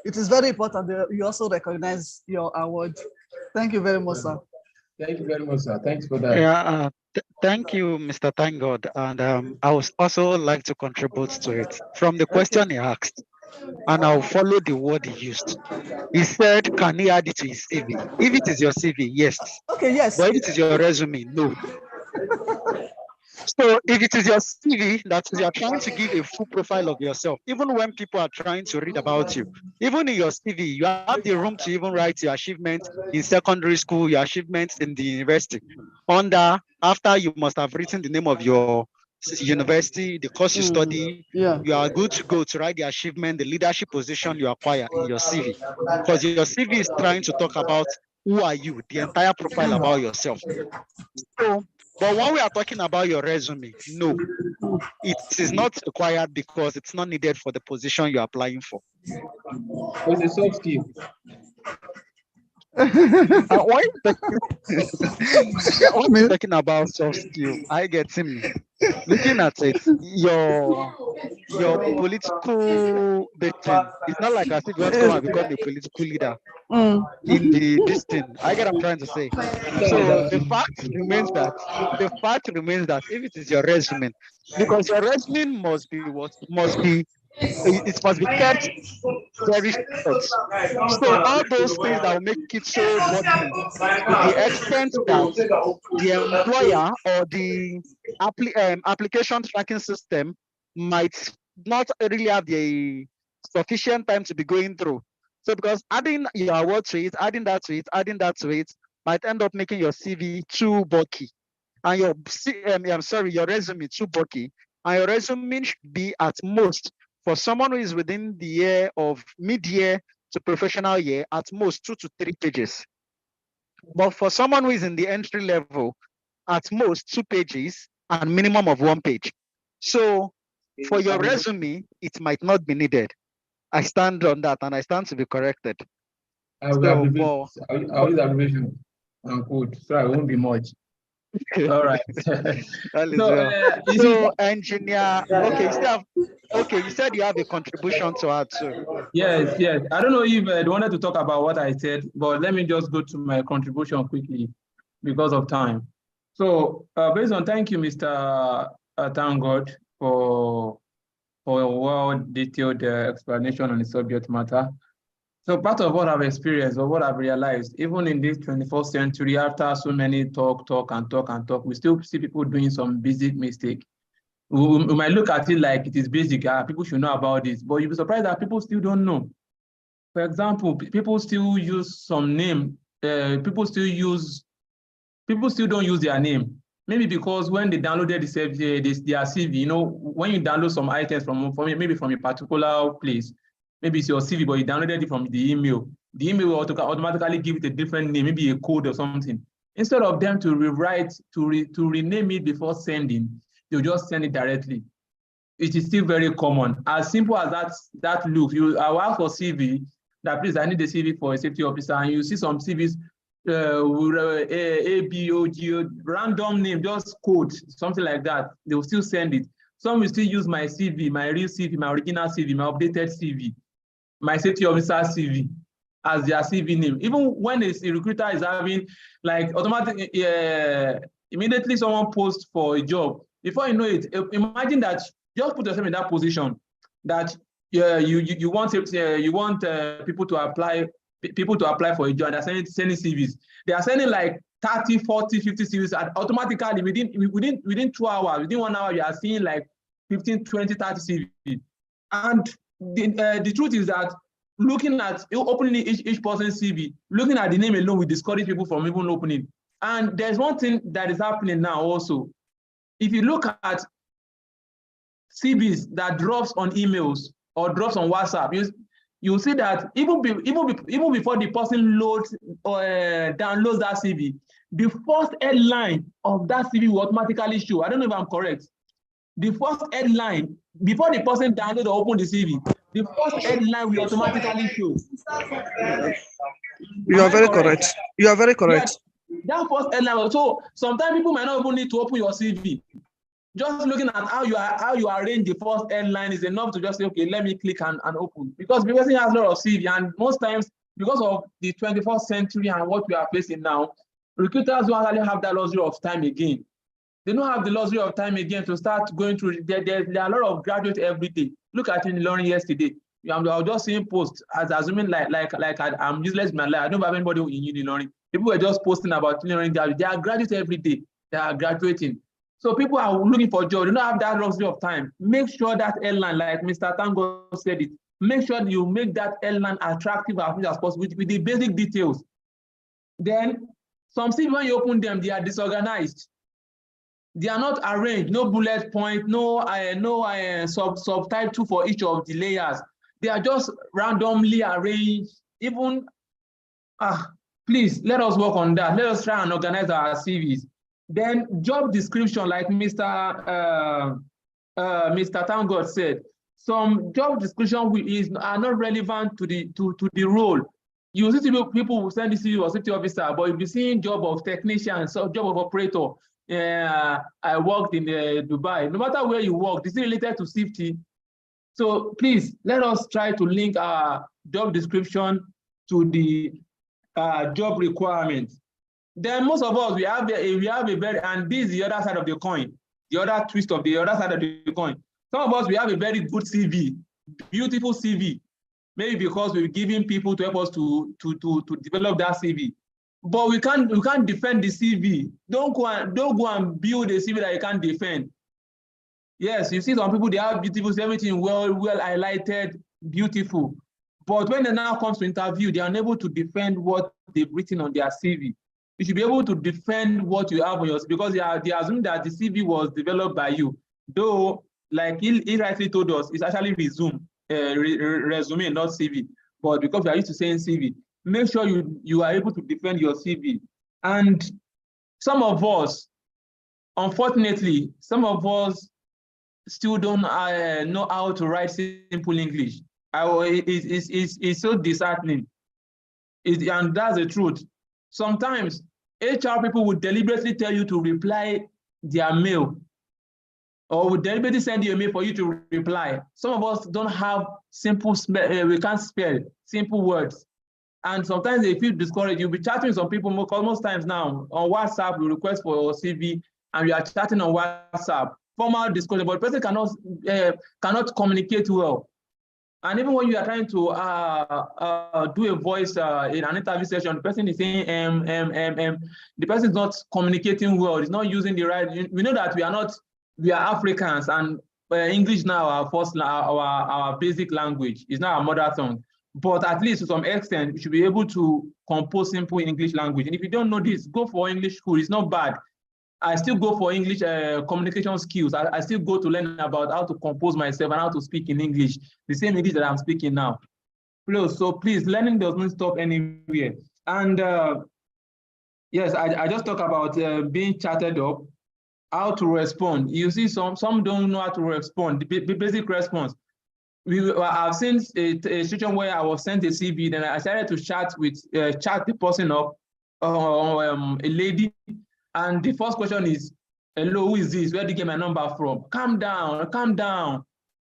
it is very important that you also recognize your award. Thank you very much, sir. Thank you very much, sir. Thanks for that. Yeah, thank you, Mr. Thank God. And I would also like to contribute to it. From the question he asked, and I'll follow the word he used. He said, can he add it to his CV? If it is your CV, yes. Okay, yes. But if it is your resume, no. So if it is your CV, that is, you are trying to give a full profile of yourself, even when people are trying to read about you, even in your CV, you have the room to even write your achievements in secondary school, your achievements in the university. After you must have written the name of your university, the course you study, you are good to go to write the achievement, the leadership position you acquire in your CV. Because your CV is trying to talk about who are you, the entire profile about yourself. So, but when we are talking about your resume, no, it is not required because it's not needed for the position you're applying for. It's a soft skill. Why are talking about soft skill? I get him. Looking at it, your political thing. It's not like as if you want to come and become a political leader in this thing. I get what I'm trying to say. So the fact remains that if it is your resume, because your resume must be It must be kept very short. So all those things that will make it so bulky to the extent that the employer or the application tracking system might not really have the sufficient time to be going through. So because adding your word to it, adding that to it, adding that to it might end up making your CV too bulky, and your resume too bulky, and your resume should be at most, for someone who is within the year of mid-year to professional year, at most 2 to 3 pages. But for someone who is in the entry level, at most 2 pages and minimum of 1 page. So for your resume, it might not be needed. I stand on that, and I stand to be corrected. I will use abbreviation and code, so I won't be much. All right. So engineer, you said you have a contribution to add too. Yes. I don't know if I wanted to talk about what I said, but let me just go to my contribution quickly because of time. So based on, thank you, Mr. Tangod, for a well-detailed explanation on the subject matter. So part of what I've experienced or what I've realized, even in this 21st century, after so many talk, we still see people doing some basic mistake. We might look at it like it is basic, people should know about this, but you'll be surprised that people still don't know. For example, people still use some name, people still don't use their name. Maybe because when they downloaded their CV, you know, when you download some items maybe from a particular place, maybe it's your CV, but you downloaded it from the email will automatically give it a different name, maybe a code or something. Instead of them to rewrite, to rename it before sending, they'll just send it directly. It is still very common. As simple as that looks, I will ask for CV, that please, I need a CV for a safety officer, and you see some CVs, ABOG, random name, just code, something like that. They will still send it. Some will still use my CV, my real CV, my original CV, my updated CV, my safety officer CV as their CV name. Even when a recruiter is having, like, automatic, immediately someone posts for a job, before you know it, imagine that, just put yourself in that position, that you want people to apply for a job, and they're sending CVs. They are sending like 30, 40, 50 CVs, and automatically within 2 hours, within 1 hour, you are seeing like 15, 20, 30 CVs. And the truth is that looking at opening each person's CV, looking at the name alone will discourage people from even opening. And there's one thing that is happening now also. If you look at CVs that drops on emails or drops on WhatsApp, you see that even before the person loads or downloads that CV, the first headline of that CV will automatically show. I don't know if I'm correct. The first headline, before the person download or open the CV, the first headline will automatically show. You are very correct. You are very correct. That first headline. So sometimes people might not even need to open your CV. Just looking at how you arrange the first headline is enough to just say, okay, let me click and open. Because the person has a lot of CV, and most times, because of the 21st century and what we are facing now, recruiters don't actually have that luxury of time again. They don't have the luxury of time again to start going through. There are a lot of graduates every day. Look at Unveiling yesterday. I was just seeing posts assuming like I'm useless in my life. I don't have anybody in Unveiling. People were just posting about Unveiling. They are graduates every day. They are graduating. So people are looking for jobs. They don't have that luxury of time. Make sure that headline, like Mr. Tango said it, make sure you make that headline attractive as much as possible with the basic details. Then some CV, when you open them, they are disorganized. They are not arranged, no bullet point, no subtitle for each of the layers. They are just randomly arranged. Even, please, let us work on that. Let us try and organize our CVs. Then job description, like Mr. Tangod said, some job description are not relevant to the role. You see people who send this to you as safety officer, but you'll be seeing job of technician, so job of operator. I worked in Dubai. No matter where you work, this is related to safety. So please, let us try to link our job description to the job requirements. Then most of us, we have a very, and this is the other side of the coin, the other twist of the other side of the coin. Some of us, we have a very good CV, beautiful CV, maybe because we're giving people to help us to develop that CV. But we can't defend the CV. Don't go and build a CV that you can't defend. Yes, you see some people, they have beautiful, everything well highlighted, beautiful. But when it now comes to interview, they are unable to defend what they've written on their CV. You should be able to defend what you have on yours, because they assume that the CV was developed by you. Though, like he rightly told us, it's actually resume, not CV. But because we are used to saying CV, make sure you are able to defend your CV. And some of us, unfortunately, still don't know how to write simple English. It's so disheartening. And that's the truth. Sometimes HR people would deliberately tell you to reply their mail, or would deliberately send you a mail for you to reply. Some of us don't have simple, we can't spell simple words. And sometimes they feel discouraged. You'll be chatting with some people most times now on WhatsApp, you request for your CV, and you are chatting on WhatsApp. Formal disclosure, but the person cannot communicate well. And even when you are trying to do a voice in an interview session, the person is saying the person is not communicating well. It's not using the right. We know that we are Africans, and English now our basic language is now our mother tongue. But at least to some extent, you should be able to compose simple English language. And if you don't know this, go for English school. It's not bad. I still go for English communication skills. I still go to learn about how to compose myself and how to speak in English, the same English that I'm speaking now. So please, learning does not stop anywhere. And yes, I just talk about being chatted up, how to respond. You see, some don't know how to respond, the basic response. I've seen a situation where I was sent a CV, then I started to chat the person up, a lady. And the first question is, hello, who is this? Where did you get my number from? Calm down, calm down.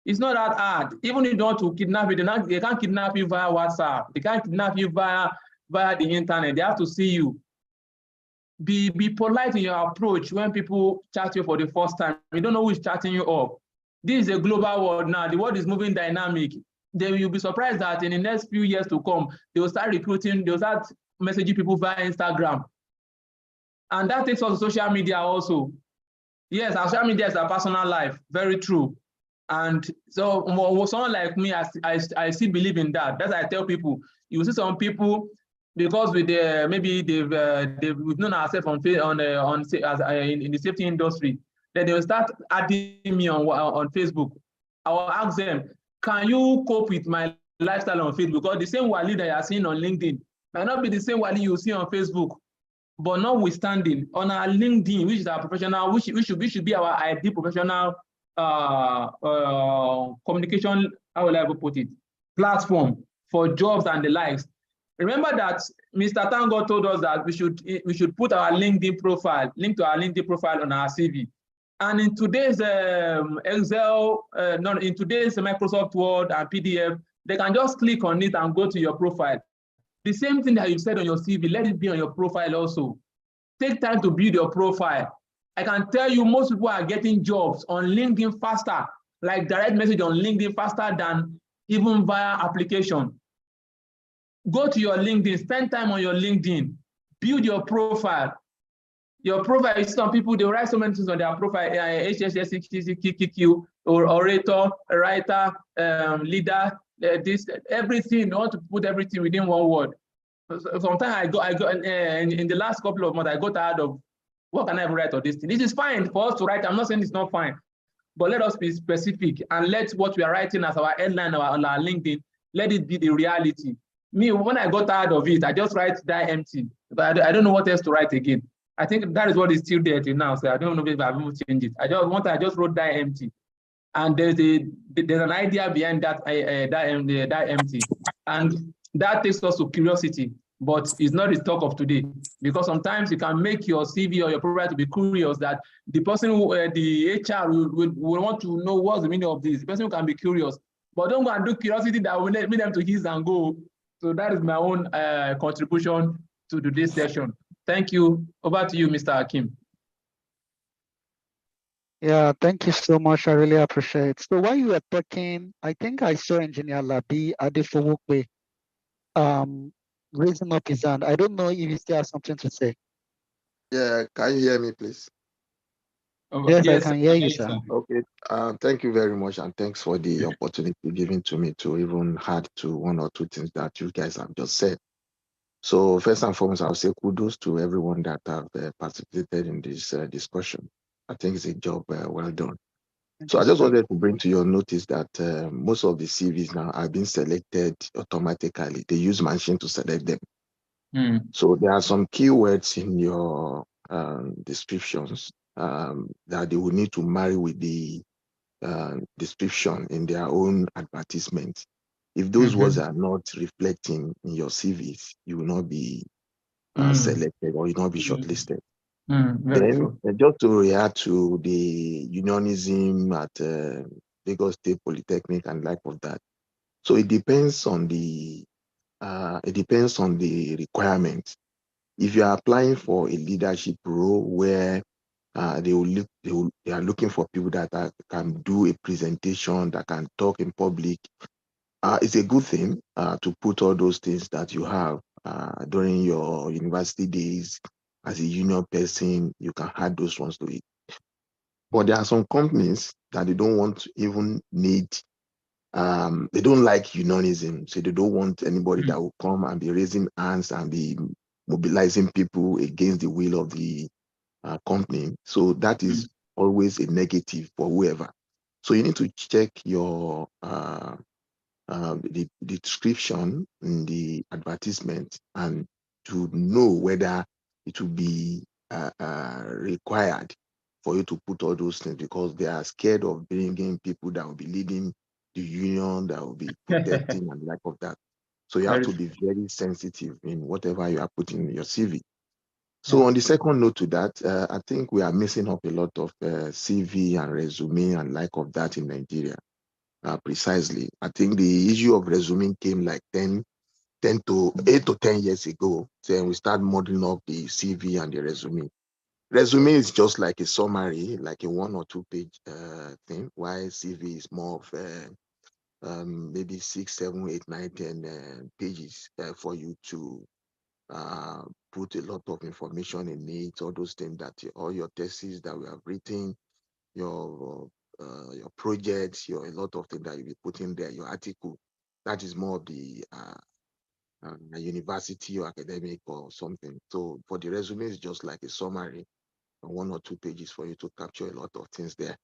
It's not that hard. Even if you don't want to kidnap you, they can't kidnap you via WhatsApp. They can't kidnap you via the internet. They have to see you. Be polite in your approach when people chat you for the first time. You don't know who is chatting you up. This is a global world now. The world is moving dynamic. You'll be surprised that in the next few years to come, they will start recruiting, they'll start messaging people via Instagram. And that takes us to social media also. Yes, our social media is our personal life, very true. And so someone like me, I still believe in that. That's why I tell people, you see some people, because maybe we've known ourselves in the safety industry, then they will start adding me on Facebook. I will ask them, can you cope with my lifestyle on Facebook? Because the same Wali that you are seeing on LinkedIn might not be the same Wali you see on Facebook. But notwithstanding, on our LinkedIn, which is our professional, which should be our ideal professional communication, how will I put it, platform for jobs and the likes. Remember that Mr. Tango told us that we should put our LinkedIn profile, link to our LinkedIn profile on our CV. And in today's Excel, in today's Microsoft Word and PDF, they can just click on it and go to your profile. The same thing that you said on your CV, let it be on your profile also. Take time to build your profile. I can tell you most people are getting jobs on LinkedIn faster, like direct message on LinkedIn faster than even via application. Go to your LinkedIn, spend time on your LinkedIn, build your profile. Your profile, you see some people, they write so many things on their profile, HSS, or orator, writer, leader, this, everything. They want to put everything within one word. So sometimes I go, in the last couple of months, I got tired of, what can I write on this thing? This is fine for us to write. I'm not saying it's not fine, but let us be specific and let what we are writing as our headline on our LinkedIn, let it be the reality. Me, when I got tired of it, I just write die empty. But I don't know what else to write again. I think that is what is still there till now. So I don't know if I've even changed it. I just wrote die empty. And there's an idea behind that die empty. And that takes us to curiosity, but it's not the talk of today. Because sometimes you can make your CV or your profile to be curious, that the person the HR will want to know what's the meaning of this. The person can be curious, but don't go and do curiosity that will make them to hiss and go. So that is my own contribution to today's session. Thank you. Over to you, Mr. Hakim. Yeah, thank you so much. I really appreciate it. So while you were talking, I think I saw Engineer Labi Adefowokwe raising up his hand. I don't know if he still has something to say. Yeah, can you hear me, please? Yes, I can hear you, sir. Okay. Thank you very much, and thanks for the opportunity given to me to even add to one or two things that you guys have just said. So first and foremost, I'll say kudos to everyone that have participated in this discussion. I think it's a job well done. So I just wanted to bring to your notice that most of the CVs now are being selected automatically. They use machine to select them. So there are some keywords in your descriptions that they will need to marry with the description in their own advertisement. If those words are not reflecting in your CVs, you will not be selected or you will not be shortlisted. Then just to react to the unionism at Lagos State Polytechnic and like of that. So it depends on the requirement. If you are applying for a leadership role where they are looking for people that can do a presentation, that can talk in public, it's a good thing to put all those things that you have during your university days as a junior person. You can add those ones to it. But there are some companies that they don't want to even need. They don't like unionism, so they don't want anybody that will come and be raising hands and be mobilizing people against the will of the company. So that is always a negative for whoever. So you need to check your the description in the advertisement and to know whether it will be required for you to put all those things, because they are scared of bringing people that will be leading the union, that will be protecting and like of that. So you have to be very sensitive in whatever you are putting in your CV. So on the second note to that, I think we are missing up a lot of CV and resume and like of that in Nigeria. Precisely. I think the issue of resume came like 10 to 8 to 10 years ago. Then we start modeling up the CV and the resume. Resume is just like a summary, like a 1 or 2 page thing, while CV is more of maybe 6, 7, 8, 9, 10 pages for you to put a lot of information in it, all those things that all your theses that we have written, your projects, a lot of things that you be putting there, your article. That is more of the university or academic or something. So for the resume, it's just like a summary, 1 or 2 pages for you to capture a lot of things there.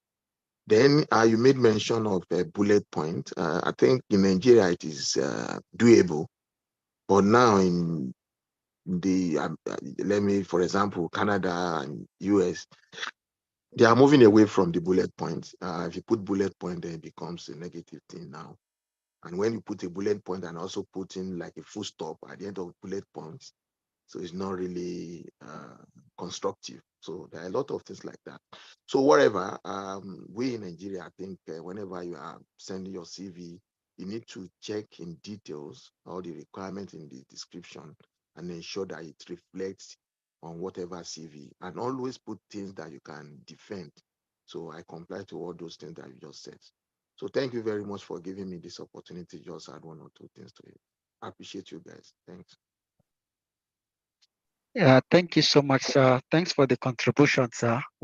Then you made mention of a bullet point. I think in Nigeria it is doable, but now in for example, Canada and US, they are moving away from the bullet points. If you put bullet point, then it becomes a negative thing now. And when you put a bullet point and also put in like a full stop at the end of bullet points, so it's not really constructive. So there are a lot of things like that. So whatever, we in Nigeria, I think whenever you are sending your CV, you need to check in details all the requirements in the description and ensure that it reflects on whatever CV, and always put things that you can defend. So I comply to all those things that you just said. So thank you very much for giving me this opportunity to just add 1 or 2 things to it. I appreciate you guys. Thanks. Yeah, thank you so much, sir. Thanks for the contribution, sir.